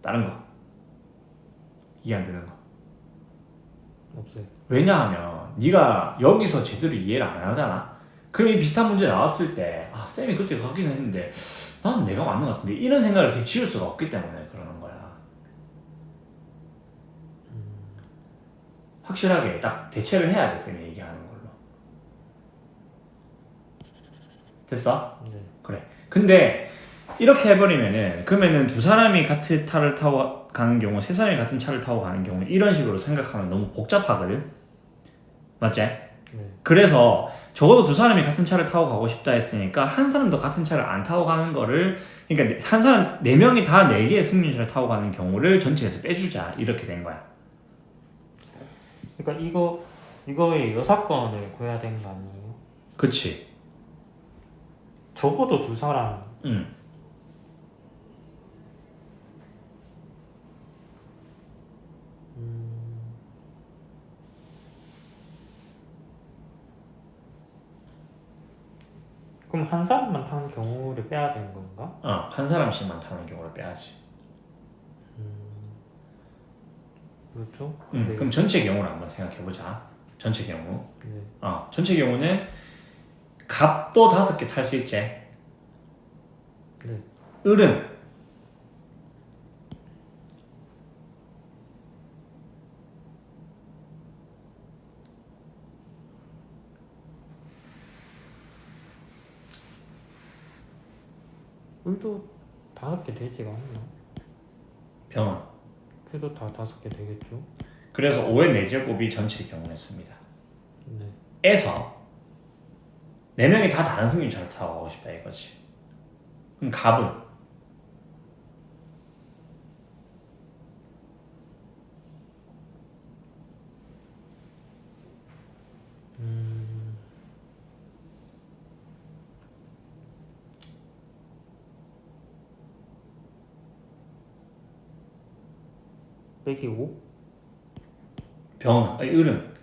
다른 거. 이해 안 되는 거. 없어요. 왜냐하면 네가 여기서 제대로 이해를 안 하잖아. 그럼 이 비슷한 문제 나왔을 때 쌤이 그때 가긴 했는데 난 내가 맞는 것 같은데 이런 생각을 이렇게 지울 수가 없기 때문에 그러는 거야. 확실하게 딱 대체를 해야 돼, 쌤이 얘기하는 걸로. 됐어? 네. 그래. 근데 이렇게 해버리면은 그러면은 2사람이 같은 차를 타고 가는 경우 3사람이 같은 차를 타고 가는 경우 이런 식으로 생각하면 너무 복잡하거든? 맞지? 네. 그래서 적어도 2사람이 같은 차를 타고 가고 싶다 했으니까 한 사람도 같은 차를 안 타고 가는 거를, 그러니까 한 사람 4명이 다 4개의 승용차를 타고 가는 경우를 전체에서 빼주자 이렇게 된 거야. 그러니까 이거의 여사건을 구해야 되는 거 아니에요? 그치. 적어도 2사람. 그럼 한 사람만 타는 경우를 빼야 되는 건가? 한 사람씩만 타는 경우를 빼야지. 그렇죠? 그럼 전체 경우를 한번 생각해보자. 전체 경우. 네. 전체 경우는 갑도 5개 탈 수 있지. 네. 을은 을도 5개 되지가 않나? 병은. 그래도 다 5개 되겠죠? 그래서 5의 4제곱이 전체 경우의 수입니다. 네. 에서 4명이 다 다른 승용차를 타고 가고 싶다 이거지. 그럼 갑은 빼기 5? 을은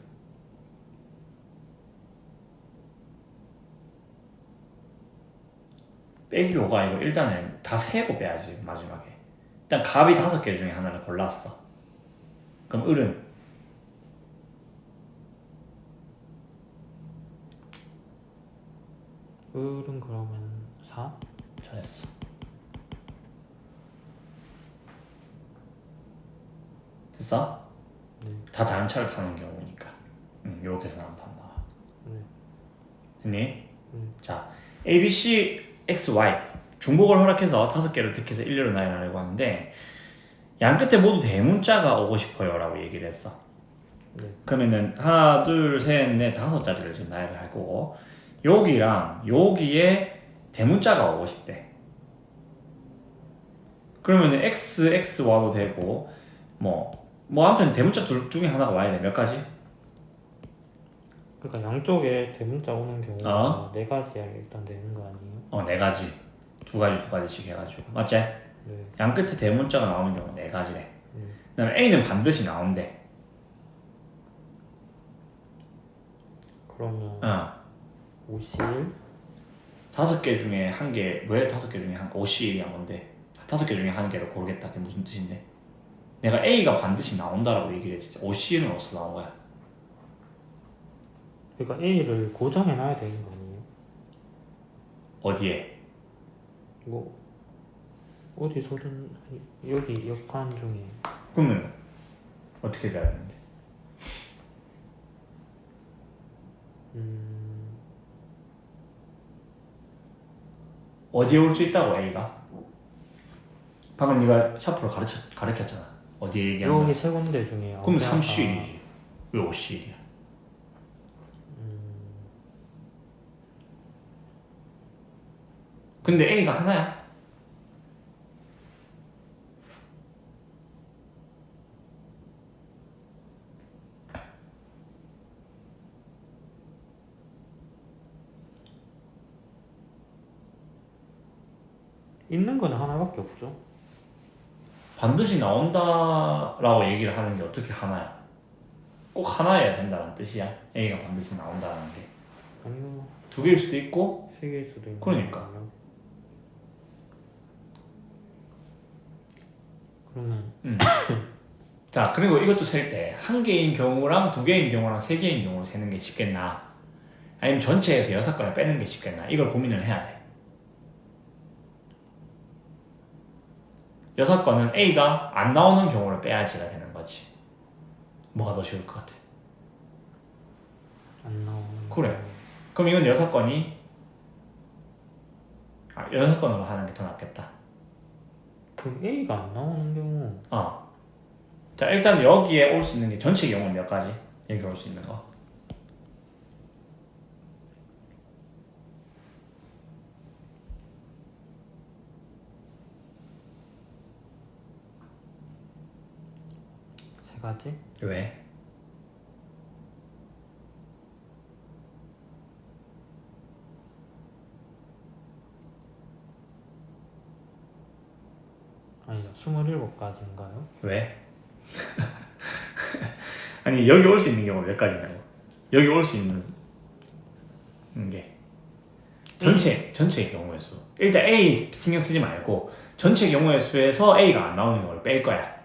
빼기 5가 아니고 일단은 다 세고 빼야지 마지막에. 일단 갑이 5개 중에 하나를 골랐어. 그럼 을은 그러면 4? 잘했어. 됐어? 네. 다 다른 차를 타는 경우니까. 요렇게 해서 나온 답 나와. 됐니? 자, A, B, C, X, Y 중복을 허락해서 5개를 득해서 일렬로 나열하려고 하는데 양 끝에 모두 대문자가 오고 싶어요 라고 얘기를 했어. 네. 그러면은 하나, 둘, 셋, 넷, 5자리를 지금 나열을 할 거고 여기랑 여기에 대문자가 오고 싶대. 그러면은 X, X 와도 되고 뭐 뭐 아무튼 대문자 둘 중에 하나가 와야 돼. 몇 가지? 그러니까 양쪽에 대문자 오는 경우가 네 가지야 일단 되는 거 아니에요? 네 가지. 두 가지씩 해가지고 맞지? 네. 양 끝에 대문자가 나오는 경우 네 가지래. 그다음에 A는 반드시 나온대. 그러면 51? 5개 중에 한 개, 왜 5개 중에 한 개? 51이 한 건데 5개 중에 한 개를 고르겠다. 그게 무슨 뜻인데? 내가 A가 반드시 나온다라고 얘기를 했지. 51은 어디서 나온 거야? 그러니까 A를 고정해놔야 되는 거 아니에요? 어디에? 뭐 어디서든 여기 역한 중에 그러면 어떻게 돼야 되는데? 어디에 올 수 있다고 A가? 방금 네가 샤프로 가르쳤잖아. 어디에 얘기한 거야? 여기 세 군데 중에 그러면 어디다가 31이지. 왜 51이야? 근데 A가 하나야? 있는 거는 하나밖에 없죠. 반드시 나온다라고 얘기를 하는 게 어떻게 하나야? 꼭 하나여야 된다는 뜻이야. A가 반드시 나온다는 게. 아니요, 두 개일 수도 있고. 세 개일 수도 있는 그러니까. 거예요. 그러면 자, 그리고 이것도 셀 때 한 개인 경우랑 두 개인 경우랑 세 개인 경우로 세는 게 쉽겠나? 아니면 전체에서 6건을 빼는 게 쉽겠나? 이걸 고민을 해야 돼. 6건은 A가 안 나오는 경우를 빼야지가 되는 거지. 뭐가 더 쉬울 것 같아? 안 나오는. 그래. 그럼 이건 6건이 6건으로 하는 게 더 낫겠다. 그럼 A가 안 나오는 경우 자, 일단 여기에 올 수 있는 게 전체 경우는 몇 가지? 여기 올 수 있는 거. 세 가지? 왜? 아니요, 27가지인가요? 왜? 아니 여기 올 수 있는 경우 몇 가지냐고. 여기 올 수 있는 게 전체 경우의 수. 일단 A 신경 쓰지 말고 전체 경우의 수에서 A가 안 나오는 경우를 뺄 거야.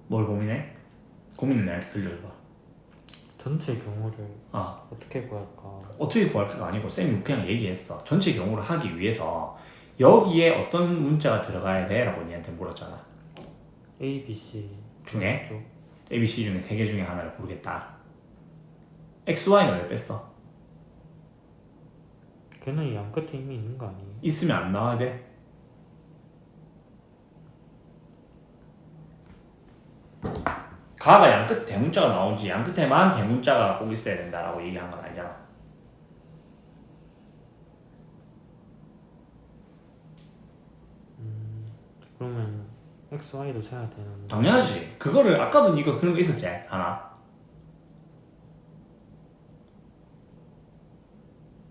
뭘 고민해? 고민을 내한테 들려줘봐. 전체 경우를 아, 어떻게 구할까? 어떻게 구할까가 아니고 쌤이 그냥 얘기했어. 전체 경우를 하기 위해서 여기에 어떤 문자가 들어가야 돼? 라고 니한테 물었잖아. A, B, C 중에? 쪽. A, B, C 중에 3개 중에 하나를 고르겠다. X, Y는 왜 뺐어? 걔는 이 양 끝에 이미 있는 거 아니에요? 있으면 안 나와야 돼. 가가 양 끝에 대문자가 나오지 양 끝에만 대문자가 꼭 있어야 된다라고 얘기한 건 아니잖아. 그러면 X, Y도 세야 되는데. 당연하지. 그거를 아까도 이거 그런 거 있었지 하나.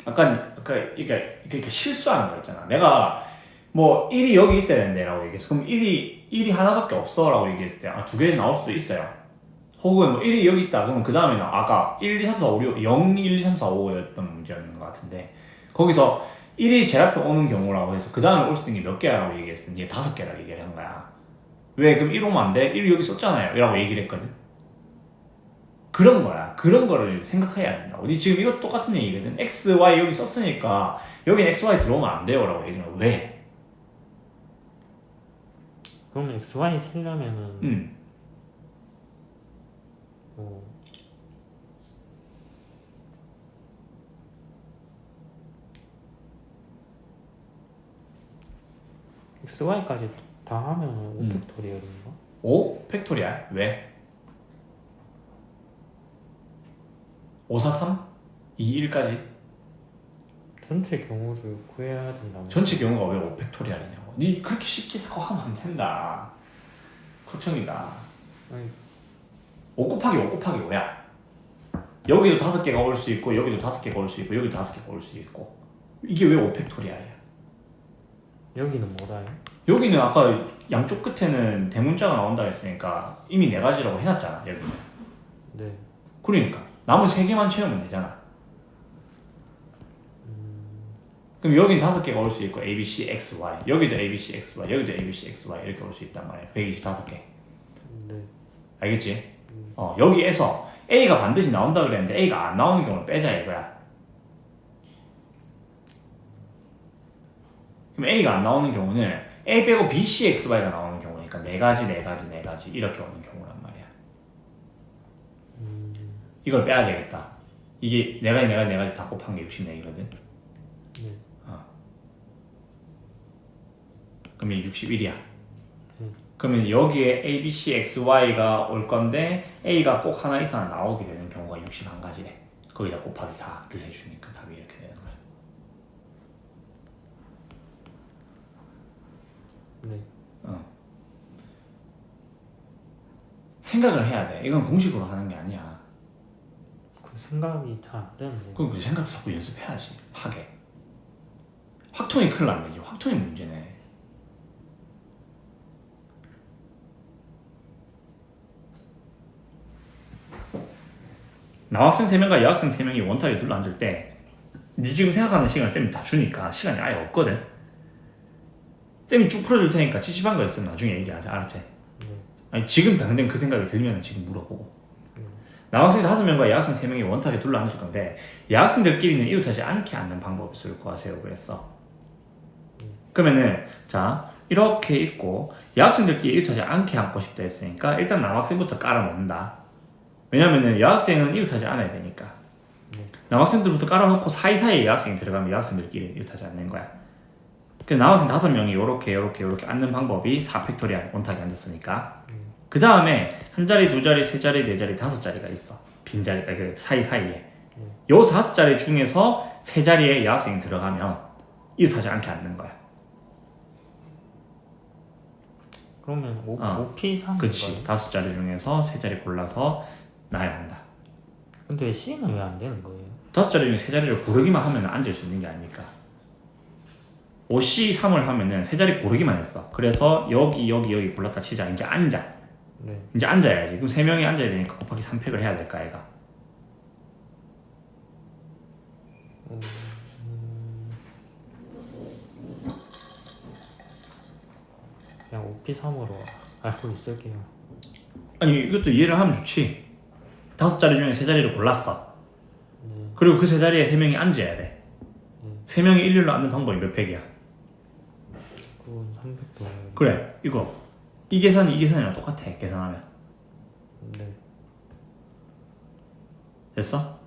아까 이게 실수하는 거 있잖아. 내가 뭐 1이 여기 있어야 된대라고 얘기했어. 그럼 1이 하나밖에 없어라고 얘기했을 때 두 개 나올 수도 있어요. 혹은 뭐 1이 여기 있다. 그러면 그 다음에는 아까 1, 2, 3, 4, 5, 6, 0, 1, 2, 3, 4, 5였던 문제였는 것 같은데 거기서 1이 제일 앞에 오는 경우라고 해서 그 다음에 올 수 있는 게 몇 개라고 얘기했을 때 얘 5개라고 얘기를 한 거야. 왜? 그럼 1 오면 안 돼? 1 여기 썼잖아요. 라고 얘기를 했거든. 그런 거야. 그런 거를 생각해야 된다. 우리 지금 이거 똑같은 얘기거든. X, Y 여기 썼으니까 여긴 X, Y 들어오면 안 돼요. 라고 얘기를 해. 왜? 그러면 X, Y 쓰려면은 뭐 XY까지 다 하면 5팩토리얼인가? 5 팩토리알? 왜? 543? 21까지? 전체 경우를 구해야 된다면 전체 경우가 왜 5 팩토리알이냐고. 니 그렇게 쉽게 생각하면 안 된다. 걱정이다. 아니 5 곱하기 5 곱하기 5야. 여기도 5개가 올 수 있고 여기도 5개가 올 수 있고 여기도 5개가 올 수 있고. 이게 왜 5 팩토리알이야? 여기는 뭐다요? 여기는 아까 양쪽 끝에는 대문자가 나온다 했으니까 이미 4가지라고 해놨잖아. 여기는. 네. 그러니까 남은 3개만 채우면 되잖아. 그럼 여긴 5개가 올 수 있고 A, B, C, X, Y. 여기도 A, B, C, X, Y. 여기도 A, B, C, X, Y 이렇게 올 수 있단 말이야. 125개. 네. 알겠지? 여기에서 A가 반드시 나온다 그랬는데 A가 안 나오는 경우는 빼자 이거야. 그럼 A가 안 나오는 경우는 A 빼고 B, C, X, Y가 나오는 경우니까 4가지 이렇게 오는 경우란 말이야. 이걸 빼야 되겠다. 이게 4가지 다 곱한 게 64이거든. 네. 그러면 61이야. 그러면 여기에 A, B, C, X, Y가 올 건데 A가 꼭 하나 이상 나오게 되는 경우가 61가지래. 거기다 곱하기 4를 해주니까 답이 이렇게 되는 거야. 네. 생각을 해야 돼. 이건 공식으로 하는 게 아니야. 그 생각이 잘 안 되는데. 그럼 그 생각 자꾸 연습해야지. 하게. 확통이 큰일 났네. 확통이 문제네. 남학생 3명과 여학생 3명이 원탁에 둘러앉을 때 니 지금 생각하는 시간을 쌤이 다 주니까 시간이 아예 없거든. 쌤이 쭉 풀어줄 테니까 찝찝한 거 있으면 나중에 얘기하자. 알았지? 네. 아니 지금 당장 그 생각이 들면 지금 물어보고. 남학생 5명과 여학생 3명이 원탁에 둘러앉을 건데 여학생들끼리는 이웃하지 않게 앉는 방법의 수를 구하세요 그랬어. 그러면은 자 이렇게 있고 여학생들끼리 이웃하지 않게 앉고 싶다 했으니까 일단 남학생부터 깔아놓는다. 왜냐면은 여학생은 이웃하지 않아야 되니까. 남학생들부터 깔아놓고 사이사이에 여학생이 들어가면 여학생들끼리 이웃하지 않는 거야. 그래서 남학생 5명이 요렇게 앉는 방법이 4팩토리알 원탁에 앉았으니까. 그 다음에 한 자리, 두 자리, 세 자리, 네 자리, 5자리가 있어. 빈자리, 그 사이사이에. 요 5자리 중에서 세 자리에 여학생이 들어가면 이웃하지 않게 앉는 거야. 그러면 5P3? 그치. 5자리 중에서 세 자리 골라서 나야 한다. 근데 C는 왜 안 되는 거예요? 5자리 중에 세 자리를 고르기만 하면 앉을 수 있는 게 아니니까. 5C 3을 하면은 세 자리 고르기만 했어. 그래서 여기 골랐다 치자. 이제 앉아. 네. 이제 앉아야지. 그럼 3명이 앉아야 되니까 곱하기 3팩을 해야 될까 애가. 그냥 5P3으로 알고 있을게요. 아니 이것도 이해를 하면 좋지. 5자리 중에 세 자리를 골랐어. 그리고 그 세 자리에 3명이 앉아야 돼. 3명이 일렬로 앉는 방법이 몇 팩이야? 그건 300도. 그래 이거 이 계산이랑 똑같아. 계산하면 네. 됐어?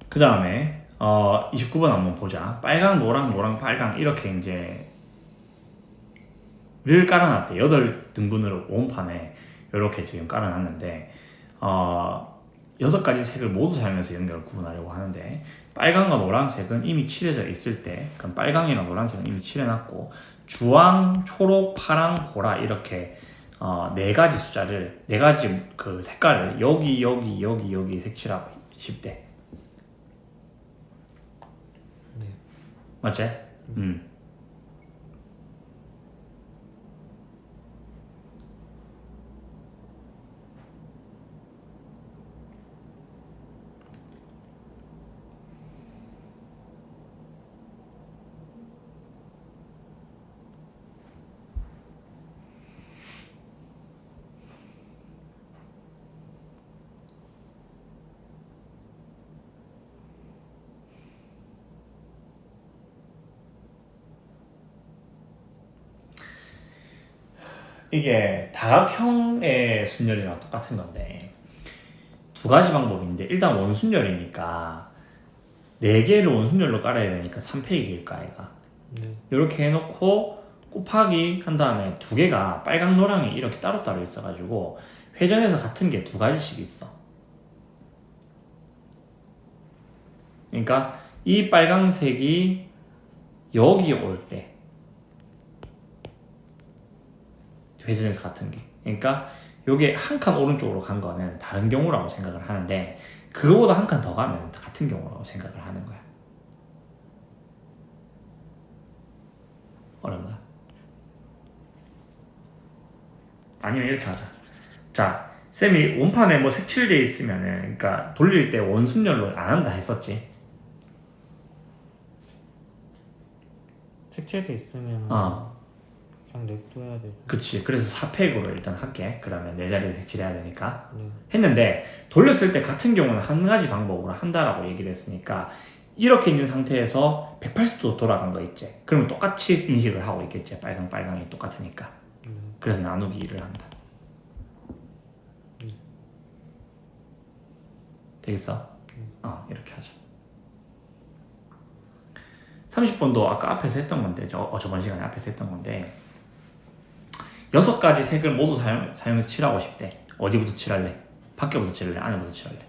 그 다음에 29번 한번 보자. 빨강, 노랑, 빨강 이렇게 이제 를 깔아놨대. 8등분으로 원판에 이렇게 지금 깔아놨는데 6가지 색을 모두 사용해서 연결을 구분하려고 하는데 빨강과 노란색은 이미 칠해져 있을 때 그럼 빨강이랑 노란색은 이미 칠해놨고 주황, 초록, 파랑, 보라 이렇게 4가지 숫자를 4가지 그 색깔을 여기 색칠하고 싶대. 네. 맞지? 이게 다각형의 순열이랑 똑같은 건데 두 가지 방법인데 일단 원순열이니까 4개를 원순열로 깔아야 되니까 3팩일 거 아이가. 네. 이렇게 해놓고 곱하기 한 다음에 2개가 빨강 노랑이 이렇게 따로따로 있어가지고 회전에서 같은 게 2가지씩 있어. 그러니까 이 빨강색이 여기 올 때 회전에서 같은 게, 그러니까 요게 한 칸 오른쪽으로 간 거는 다른 경우라고 생각을 하는데 그거보다 한 칸 더 가면 같은 경우라고 생각을 하는 거야. 어렵나? 아니면 이렇게 하자. 자, 쌤이 원판에 뭐 색칠돼 있으면은, 그러니까 돌릴 때 원순열로 안 한다 했었지. 색칠돼 있으면 어. 그냥 냅둬야 돼. 그치. 그래서 4팩으로 일단 할게. 그러면 4자리를 색칠해야 되니까. 네. 했는데 돌렸을 때 같은 경우는 한 가지 방법으로 한다라고 얘기를 했으니까 이렇게 있는 상태에서 180도 돌아간 거 있지. 그러면 똑같이 인식을 하고 있겠지. 빨강이 똑같으니까. 그래서 나누기를 한다. 되겠어? 이렇게 하자. 30번도 아까 앞에서 했던 건데, 저번 시간에 앞에서 했던 건데 6가지 색을 모두 사용해서 칠하고 싶대. 어디부터 칠할래? 밖에부터 칠할래? 안에부터 칠할래?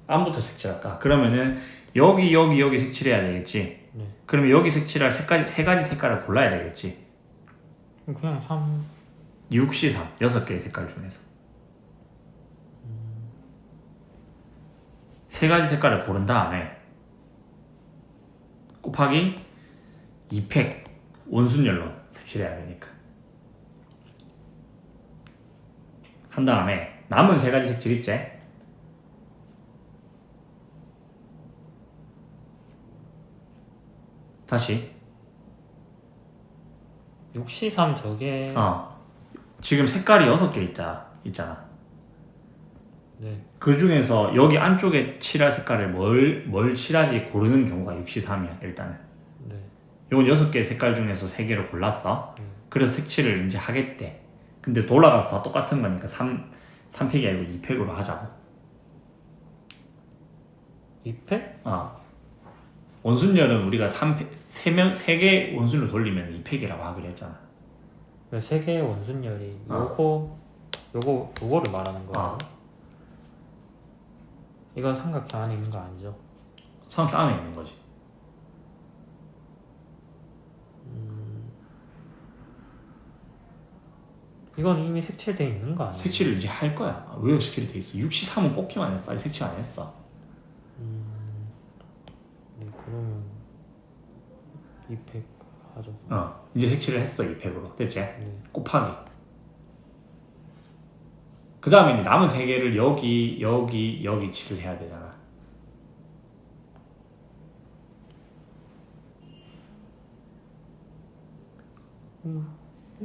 안부터 색칠할까? 그러면은 여기 색칠해야 되겠지? 네. 그러면 여기 색칠할 세 가지 색깔을 골라야 되겠지? 그냥 3 6C3 6개의 색깔 중에서 3가지 색깔을 고른 다음에 곱하기 2팩 원순열로 색칠해야 되니까 한 다음에 남은 3가지 색칠 있지? 다시 6C3 저게 지금 색깔이 6개 있잖아. 네. 그 중에서 여기 안쪽에 칠할 색깔을 뭘 칠하지 고르는 경우가 6C3이야 일단은. 네. 이건 6개 색깔 중에서 3개를 골랐어. 그래서 색칠을 이제 하겠대. 근데 돌아가서 다 똑같은 거니까 3팩이 아니고 2팩으로 하자고. 2팩? 원순열은 우리가 3개 원순열 돌리면 2팩이라고 하기로 했잖아. 3개의 원순열이 요거를 말하는 거예요? 이건 삼각형 안에 있는 거 아니죠? 삼각형 안에 있는 거지. 이건 이미 색칠돼 있는 거 아니에요? 색칠을 이제 할 거야. 왜 색칠이 돼 있어? 6C3은 뽑기만 했어. 아직 색칠 안 했어. 네, 그러면 2팩 하죠. 이제 색칠을 했어. 2팩으로. 됐지? 네. 곱하기. 그 다음에 남은 3개를 여기 칠을 해야 되잖아.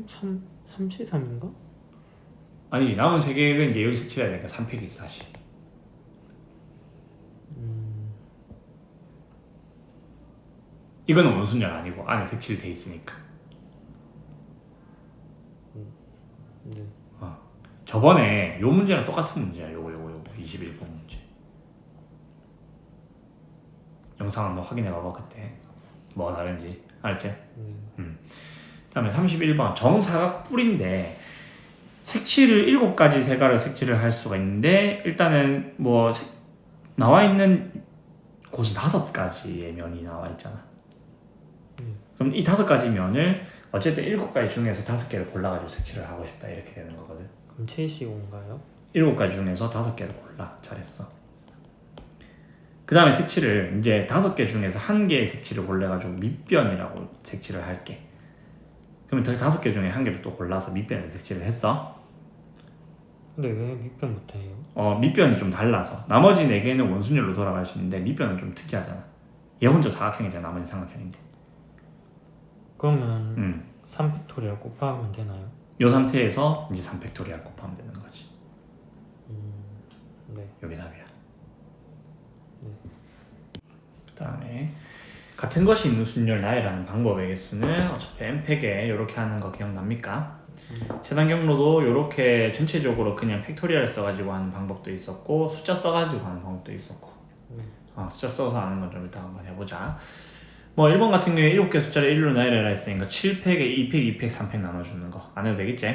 참 3C3인가? 아니 남은 3개는 이제 여기 색칠해야 되니까 3팩이 있어 다시. 이거는 원순열 아니고 안에 색칠돼 있으니까. 네. 저번에 요 문제랑 똑같은 문제야. 요거 21번 문제. 영상 한번 확인해 봐봐. 그때 뭐가 다른지 알았지? 다음에 31번 정사각 뿔인데 색칠을 7가지 색깔을 색칠을 할 수가 있는데 일단은 뭐 나와 있는 곳은 5가지의 면이 나와 있잖아. 그럼 이 5가지 면을 어쨌든 7가지 중에서 5개를 골라가지고 색칠을 하고 싶다 이렇게 되는 거거든. 그럼 7C5인가요? 7가지 중에서 5개를 골라. 잘했어. 그 다음에 색칠을 이제 5개 중에서 1개의 색칠을 골라가지고 밑변이라고 색칠을 할게. 그러면 5개 중에 1개를 또 골라서 밑변에 색칠을 했어. 근데 왜 밑변부터 해요? 밑변이 좀 달라서. 나머지 4개는 원순열로 돌아갈 수 있는데 밑변은 좀 특이하잖아. 얘 혼자 사각형이잖아. 나머지 삼각형인데. 그러면 3팩토리얼 곱하면 되나요? 이 상태에서 이제 3팩토리얼 곱하면 되는 거지. 네. 여기 답이야. 그 다음에 같은 것이 있는 순열 나열하는 방법의 개수는 어차피 n팩에 이렇게 하는 거 기억납니까? 최단 경로도 이렇게 전체적으로 그냥 팩토리얼 써가지고 하는 방법도 있었고 숫자 써가지고 하는 방법도 있었고 숫자 써서 하는 건 좀 이따 한번 해보자. 뭐 1번 같은 경우에 7개 숫자를 1로 나열해라 했으니까 7팩에 2팩, 2팩, 3팩 나눠주는 거 안 해도 되겠지?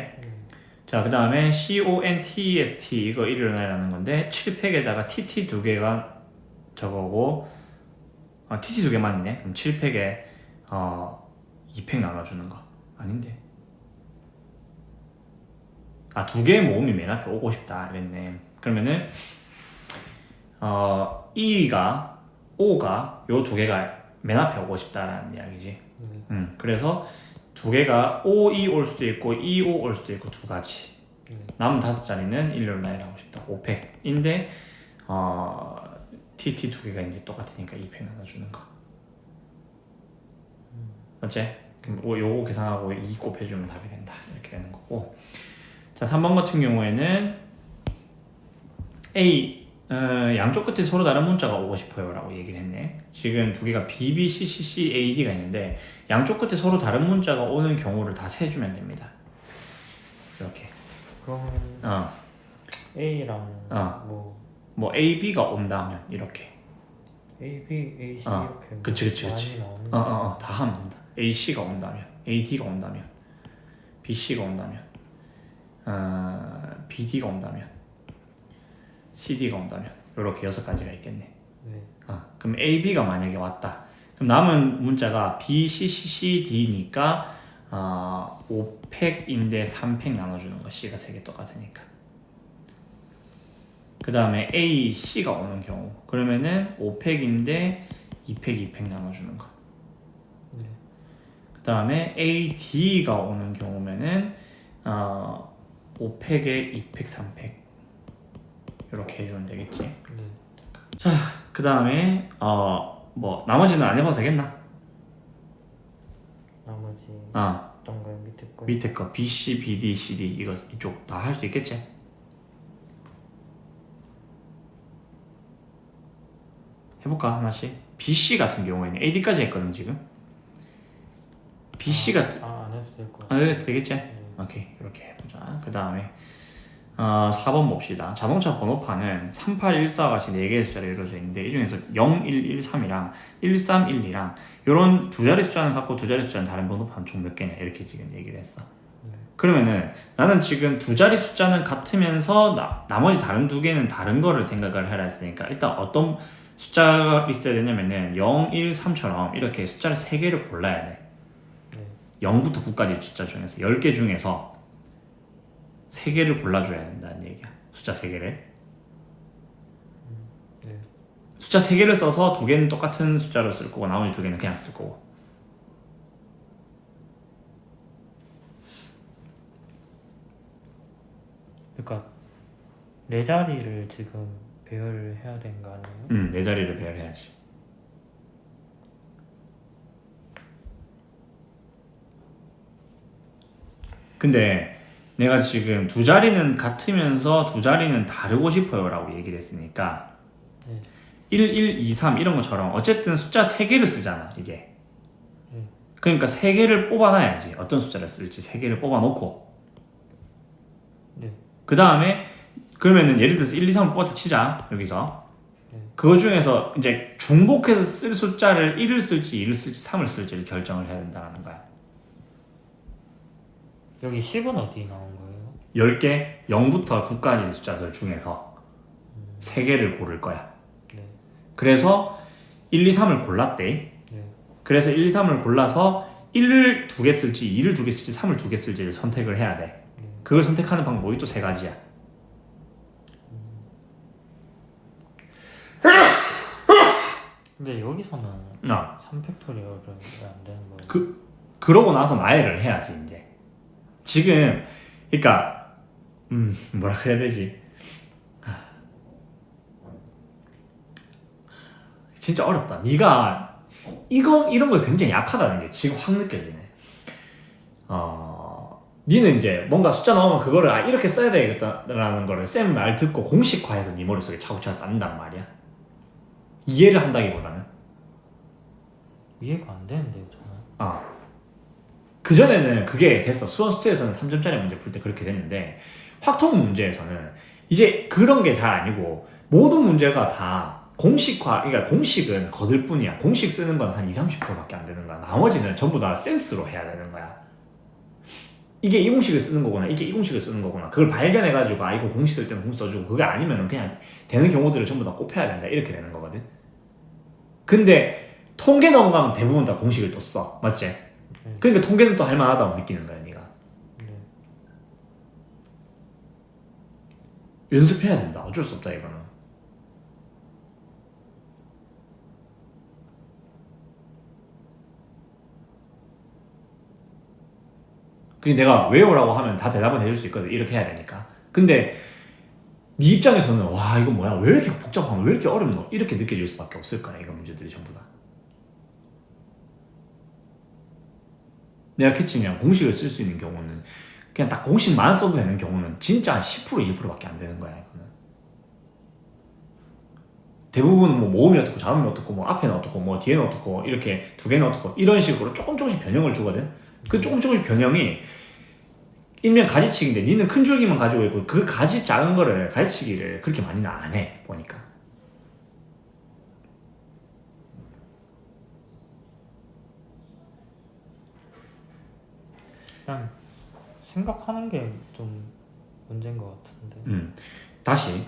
자, 그 다음에 CONTEST 이거 1로 나열하는 건데 7팩에다가 TT 2개가 저거고 TT 2개만 있네. 그럼 7팩에 2팩 나눠주는 거 아닌데? 2개의 모음이 맨 앞에 오고 싶다 이랬네. 그러면은 E가 O가 요 2개가 맨 앞에 오고 싶다라는 이야기지. 그래서 2개가 OE 올 수도 있고 EO 올 수도 있고 2가지. 남은 5자리는 1로 나열하고 싶다. 5팩인데 TT 2개가 이제 똑같으니까 2팩 나눠주는 거. 맞지? 그럼 요거 계산하고 2 곱해주면 답이 된다. 이렇게 되는 거고. 자, 3번 같은 경우에는 A 양쪽 끝에 서로 다른 문자가 오고 싶어요 라고 얘기를 했네. 지금 2개가 B, B, C, C, C, A, D가 있는데 양쪽 끝에 서로 다른 문자가 오는 경우를 다 세주면 됩니다. 이렇게. 그럼 어. A랑 뭐 A, B가 온다면 이렇게. A, B, A, C 이렇게 그치. 많이 나오는 다 하면 된다. A, C가 온다면, A, D가 온다면, B, C가 온다면, B, D가 온다면, C, D가 온다면 이렇게 6가지가 있겠네. 네. 그럼 A, B가 만약에 왔다. 그럼 남은 문자가 B, C, C, C, D니까 5팩인데 3팩 나눠주는 거. C가 3개 똑같으니까. 그 다음에 A, C가 오는 경우 그러면은 5팩인데 2팩, 2팩 나눠주는 거. 네. 그 다음에 A, D가 오는 경우면은 5팩에 2팩, 3팩 이렇게 해주면 되겠지. 네. 자, 그 다음에 뭐 나머지는 안 해봐도 되겠나? 나머지 어떤 거요? 밑에 거? 밑에 거 B, C, B, D, C, D 이거 이쪽 다 할 수 있겠지? 해볼까 하나씩? B, C 같은 경우에는 A, D까지 했거든 지금. B, C 같은 안 해도 될 것 같아요. 네, 되겠지? 오케이 이렇게 해보자. 그 다음에 4번 봅시다. 자동차 번호판은 3814같이 4개의 숫자로 이루어져 있는데 이 중에서 0113이랑 1312랑 이런 2자리 숫자는 같고 2자리 숫자는 다른 번호판 총 몇 개냐 이렇게 지금 얘기를 했어. 그러면은 나는 지금 2자리 숫자는 같으면서 나머지 다른 2개는 다른 거를 생각을 해라 했으니까 일단 어떤 숫자가 있어야 되냐면은 0, 1, 3처럼 이렇게 숫자를 3개를 골라야 돼. 0부터 9까지 숫자 중에서 10개 중에서 3개를 골라줘야 된다는 얘기야. 숫자 3개를. 네. 숫자 3개를 써서 2개는 똑같은 숫자로 쓸 거고 나머지 2개는 그냥 쓸 거고. 그러니까 4자리를 지금 배열을 해야 되는 거 아니에요? 4자리를 배열해야지. 근데 내가 지금 2자리는 같으면서 2자리는 다르고 싶어요 라고 얘기를 했으니까 1, 1, 2, 3 이런 것처럼 어쨌든 숫자 3개를 쓰잖아 이게. 그러니까 3개를 뽑아놔야지. 어떤 숫자를 쓸지 3개를 뽑아놓고 그 다음에 그러면은 예를 들어서 1, 2, 3을 뽑았다 치자 여기서. 그거 중에서 이제 중복해서 쓸 숫자를 1을 쓸지 2를 쓸지 3을 쓸지를 결정을 해야 된다는 거야. 여기 10은 어디 나온 거예요? 10개 0부터 9까지 숫자들 중에서 3개를 고를 거야. 그래서 1, 2, 3을 골랐대. 그래서 1, 2, 3을 골라서 1을 2개 쓸지 2를 2개 쓸지 3을 2개 쓸지를 선택을 해야 돼. 그걸 선택하는 방법이 또 3가지야. 근데 여기서는 3팩토리얼은 안 되는 거예요. 그러고 나서 나열을 해야지 이제. 지금 그러니까 뭐라 그래야 되지? 진짜 어렵다. 네가 이런 거 굉장히 약하다는 게 지금 확 느껴지네. 니는 이제 뭔가 숫자 나오면 그거를 이렇게 써야 되겠다라는 거를 쌤 말 듣고 공식화해서 네 머릿속에 차곡차곡 쌓는단 말이야. 이해를 한다기보다는 이해가 안 되는데요 저는. 그전에는 그게 됐어. 수원 수투에서는 3점짜리 문제 풀 때 그렇게 됐는데 확통 문제에서는 이제 그런 게 잘 아니고 모든 문제가 다 공식화, 그러니까 공식은 거들 뿐이야. 공식 쓰는 건 한 20-30%밖에 안 되는 거야. 나머지는 전부 다 센스로 해야 되는 거야. 이게 이 공식을 쓰는 거구나, 이게 이 공식을 쓰는 거구나. 그걸 발견해가지고 아 이거 공식 쓸 때는 공식 써주고, 그게 아니면은 그냥 되는 경우들을 전부 다 꼽혀야 된다, 이렇게 되는 거거든. 근데 통계 넘어가면 대부분 다 공식을 또 써, 맞지? 그러니까 통계는 또 할만하다고 느끼는 거야, 네가. 연습해야 된다. 어쩔 수 없다 이거는. 그게 내가 외우라고 하면 다 대답은 해줄 수 있거든. 이렇게 해야 되니까. 근데 네 입장에서는 와 이거 뭐야, 왜 이렇게 복잡하고 왜 이렇게 어렵노, 이렇게 느껴질 수밖에 없을 거야. 이거 문제들이 전부 다. 내가 캐치냥 공식을 쓸 수 있는 경우는 그냥 딱 공식만 써도 되는 경우는 진짜 한 10% 20%밖에 안 되는 거야. 이거는 대부분은 뭐 모음이 어떻고 자음이 어떻고 뭐 앞에는 어떻고 뭐 뒤에는 어떻고 이렇게 두 개는 어떻고 이런 식으로 조금씩 변형을 주거든. 그 조금씩 변형이 일면 가지치기인데 니는 큰 줄기만 가지고 있고 그 가지 작은 거를 가지치기를 그렇게 많이는 안 해 보니까. 그냥 생각하는 게 좀 문제인 것 같은데. 다시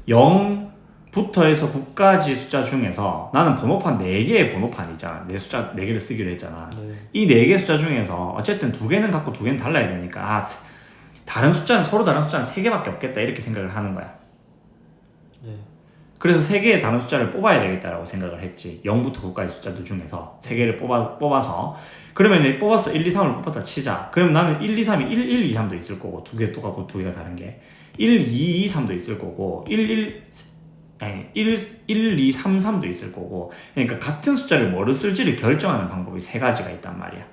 0부터 해서 9까지 숫자 중에서 나는 번호판 4개의 번호판이잖아. 내 숫자 4개를 쓰기로 했잖아. 네. 이 4개 숫자 중에서 어쨌든 2개는 같고 2개는 달라야 되니까 아, 다른 숫자는 서로 다른 숫자는 3개밖에 없겠다, 이렇게 생각을 하는 거야. 네. 그래서 3개의 다른 숫자를 뽑아야 되겠다라고 생각을 했지. 0부터 9까지 숫자들 중에서 3개를 뽑아서 그러면 뽑아서 1, 2, 3을 뽑았다 치자. 그럼 나는 1, 2, 3이 1, 2, 3도 있을 거고 2개 똑같고 2개가 다른 게 1, 2, 2, 3도 있을 거고 1, 2, 3, 3도 있을 거고. 그러니까 같은 숫자를 뭐를 쓸지를 결정하는 방법이 3가지가 있단 말이야.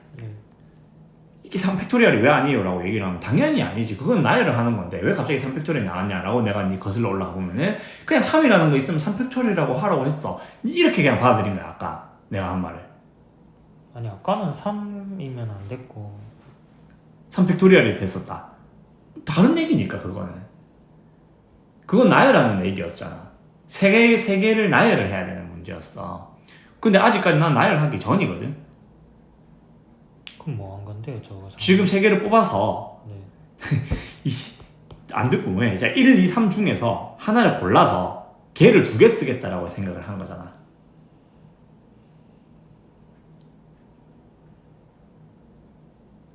이게 3팩토리얼이 왜 아니에요? 라고 얘기를 하면 당연히 아니지. 그건 나열을 하는 건데 왜 갑자기 3팩토리얼이 나왔냐라고 내가 니 거슬러 올라가 보면은 그냥 3이라는 거 있으면 3팩토리얼이라고 하라고 했어. 이렇게 그냥 받아들인 거야 아까 내가 한 말을. 아니 아까는 3이면 안 됐고 3팩토리얼이 됐었다. 다른 얘기니까 그거는. 그건 나열하는 얘기였잖아. 세 개를 나열을 해야 되는 문제였어. 근데 아직까지 난 나열하기 전이거든. 그럼 뭐 한 건데요 저거? 지금 3개를 뽑아서 네. 안 듣고 왜? 자, 1, 2, 3 중에서 하나를 골라서 걔를 2개 쓰겠다라고 생각을 한 거잖아.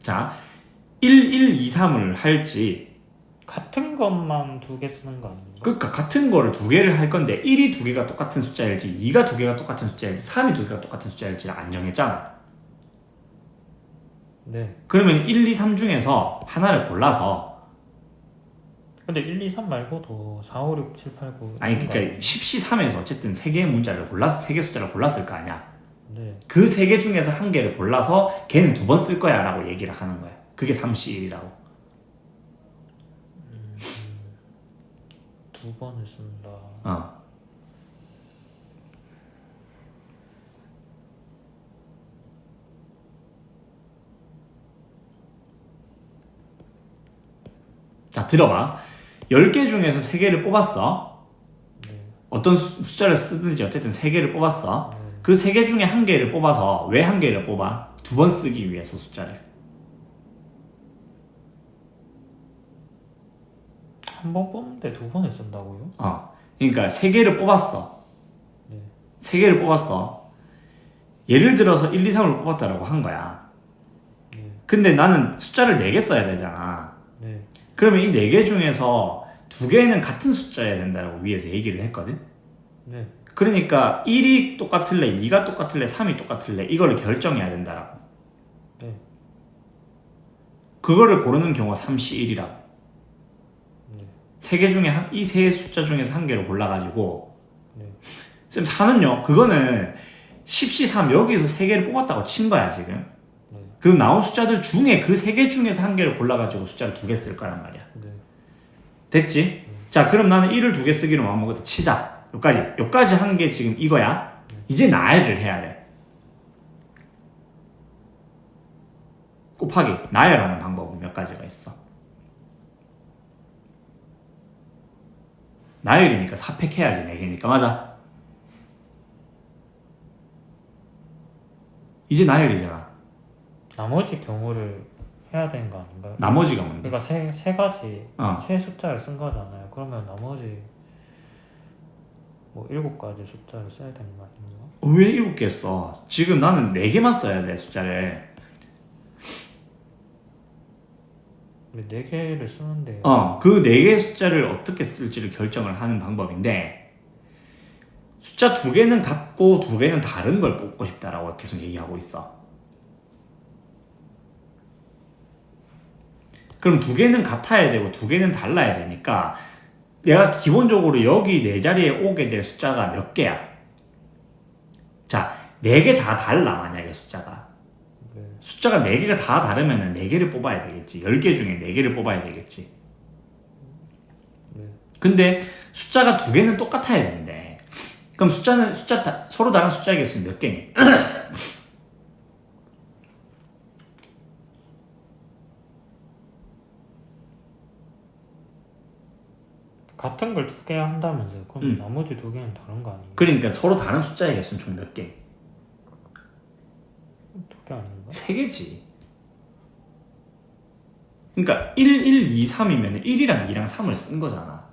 자, 1, 2, 3을 할지 같은 것만 2개 쓰는 거 아닌가? 그러니까 같은 거를 2개를 할 건데 1이 2개가 똑같은 숫자일지 2가 2개가 똑같은 숫자일지 3이 2개가 똑같은 숫자일지를 안 정했잖아. 네. 그러면 1, 2, 3 중에서 하나를 골라서 근데 1, 2, 3 말고도 4, 5, 6, 7, 8, 9 아니 그러니까 10시3에서 어쨌든 3개의 문자를 3개 숫자를 골랐을 거 아니야. 네. 그 3개 중에서 한 개를 골라서 걔는 2번 쓸 거야 라고 얘기를 하는 거야. 그게 3C1이라고. 2번을 쓴다. 자 들어봐. 10개 중에서 3개를 뽑았어. 네. 어떤 숫자를 쓰든지 어쨌든 3개를 뽑았어. 네. 그 3개 중에 한 개를 뽑아서 왜 한 개를 뽑아? 2번 쓰기 위해서 숫자를. 한 번 뽑는데 2번을 쓴다고요? 그러니까 3개를 뽑았어. 네. 3개를 뽑았어. 예를 들어서 1, 2, 3을 뽑았다라고 한 거야. 네. 근데 나는 숫자를 4개 써야 되잖아. 네. 그러면 이 4개 중에서 2개는 같은 숫자여야 된다고 위에서 얘기를 했거든. 네. 그러니까 1이 똑같을래, 2가 똑같을래, 3이 똑같을래, 이거를 결정해야 된다라고. 네. 그거를 고르는 경우가 3C1이라고. 네. 3개 중에 이 세 숫자 중에서 한 개를 골라가지고. 네. 쌤 4는요, 그거는 10C3 여기서 3개를 뽑았다고 친 거야 지금. 네. 그 나온 숫자들 중에 그 3개 중에서 한 개를 골라가지고 숫자를 2개 쓸 거란 말이야. 네. 됐지? 자, 그럼 나는 1을 2개 쓰기로 마음먹었다 치자. 여기까지 한 게 지금 이거야. 이제 나열을 해야 돼. 곱하기 나열하는 방법은 몇 가지가 있어. 나열이니까 사팩해야지 4개니까 맞아. 이제 나열이잖아. 나머지 경우를 해야 되는 거 아닌가요? 나머지가 뭔데? 그러니까 세 가지 어. 세 숫자를 쓴 거잖아요. 그러면 나머지 뭐 7가지 숫자를 써야 되는 거 아닌가? 왜 7개 써? 지금 나는 4개만 써야 돼 숫자를. 근데 4개를 쓰는데 그 4개의 숫자를 어떻게 쓸지를 결정을 하는 방법인데 숫자 2개는 같고 2개는 다른 걸 뽑고 싶다라고 계속 얘기하고 있어. 그럼 2개는 같아야 되고 2개는 달라야 되니까 내가 기본적으로 여기 네 자리에 오게 될 숫자가 몇 개야? 자, 4개 다 달라 만약에 숫자가. 네. 숫자가 4개가 다 다르면 4개를 뽑아야 되겠지. 10개 중에 4개를 뽑아야 되겠지. 네. 근데 숫자가 2개는 똑같아야 되는데 그럼 서로 다른 숫자의 개수는 몇 개니? 같은 걸 2개 한다면서요. 그럼 나머지 2개는 다른 거 아닌가? 그러니까 서로 다른 숫자의 개수는 총 몇 개? 2개 아닌가? 3개지. 그러니까 1, 1, 2, 3이면 1이랑 2랑 3을 쓴 거잖아.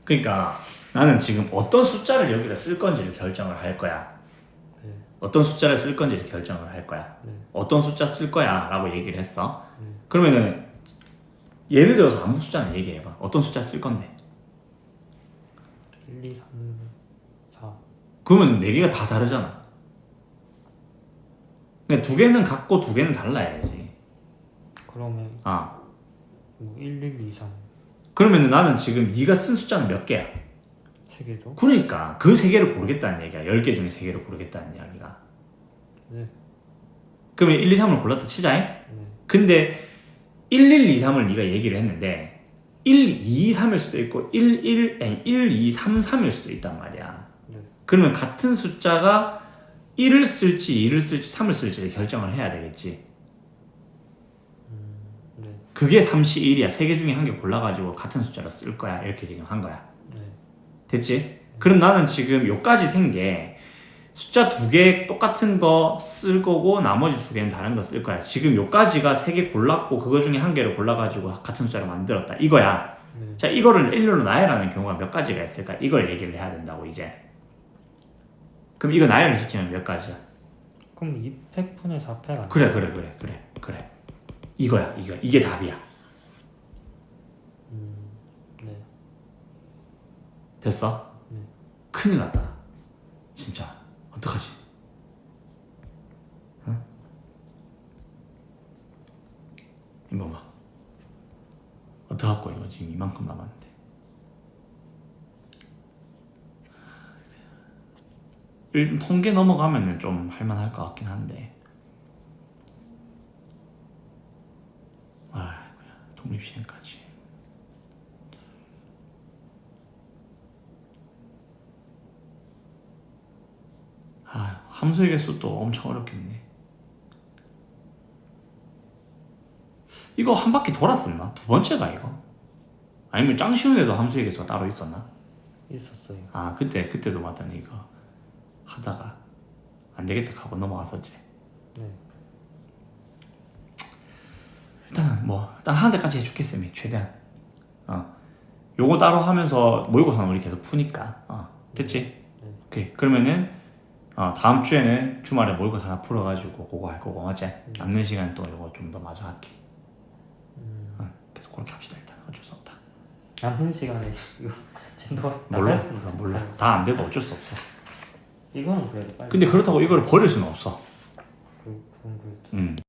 그러니까 나는 지금 어떤 숫자를 여기다 쓸 건지를 결정을 할 거야. 네. 어떤 숫자를 쓸 건지를 결정을 할 거야. 네. 어떤 숫자 쓸 거야 라고 얘기를 했어. 네. 그러면은 예를 들어서 아무 숫자나 얘기해봐. 어떤 숫자 쓸 건데? 1, 2, 3, 4. 그러면 4개가 다 다르잖아. 그러니까 2개는 같고 2개는 달라야지. 그러면 뭐 1, 1, 2, 3. 그러면은 나는 지금 네가 쓴 숫자는 몇 개야? 3개죠? 그러니까 그 3개를 고르겠다는 얘기야. 10개 중에 3개를 고르겠다는 이야기가. 네. 그러면 1, 2, 3을 골랐다 치자. 네. 근데 1, 1, 2, 3을 네가 얘기를 했는데 1, 2, 3일 수도 있고 1, 2, 3, 3일 수도 있단 말이야. 네. 그러면 같은 숫자가 1을 쓸지 2를 쓸지 3을 쓸지 결정을 해야 되겠지. 네. 그게 3시 1이야. 3개 중에 한 개 골라가지고 같은 숫자로 쓸 거야. 이렇게 지금 한 거야. 네. 됐지? 그럼 나는 지금 요까지 센 게 숫자 2개 똑같은 거 쓸 거고 나머지 2개는 다른 거 쓸 거야. 지금 요까지가 3개 골랐고 그거 중에 한 개를 골라가지고 같은 숫자로 만들었다. 이거야. 네. 자, 이거를 일렬로 나열하는 경우가 몇 가지가 있을까? 이걸 얘기를 해야 된다고 이제. 그럼 이거 나열을 시키면 몇 가지야? 그럼 2팩분의 4팩 아니야? 그래. 이거야. 이게 답이야. 네. 됐어? 네. 큰일 났다. 진짜. 어떡하지? 응? 이거 봐. 어떡하고 이거 지금 이만큼 남았는데. 일단 통계 넘어가면은 좀 할만할 것 같긴 한데. 독립시행까지. 함수의 개수도 엄청 어렵겠네. 이거 한 바퀴 돌았었나? 두 번째가 이거? 아니면 짱 쉬운 애도 함수의 개수가 따로 있었나? 있었어요. 그때도 맞다니 이거 하다가 안 되겠다 하고 넘어갔었지. 네. 일단 한 대까지 해줄게 쌤이 최대한. 요거 따로 하면서 모의고사는 우리 계속 푸니까. 됐지? 네. 오케이. 그러면은 다음 주에는 주말에 모의고사 하나 풀어가지고 그거 할 거고 맞지? 남는 시간 또 이거 좀 더 마저 할게. 계속 그렇게 합시다. 일단 어쩔 수 없다. 남은 시간에 이거 진도가 몰라. 다 안 돼도 어쩔 수 없어. 이거는 그래도 빨리. 근데 그렇다고 이거를 버릴 수는 없어. 그건 그래도.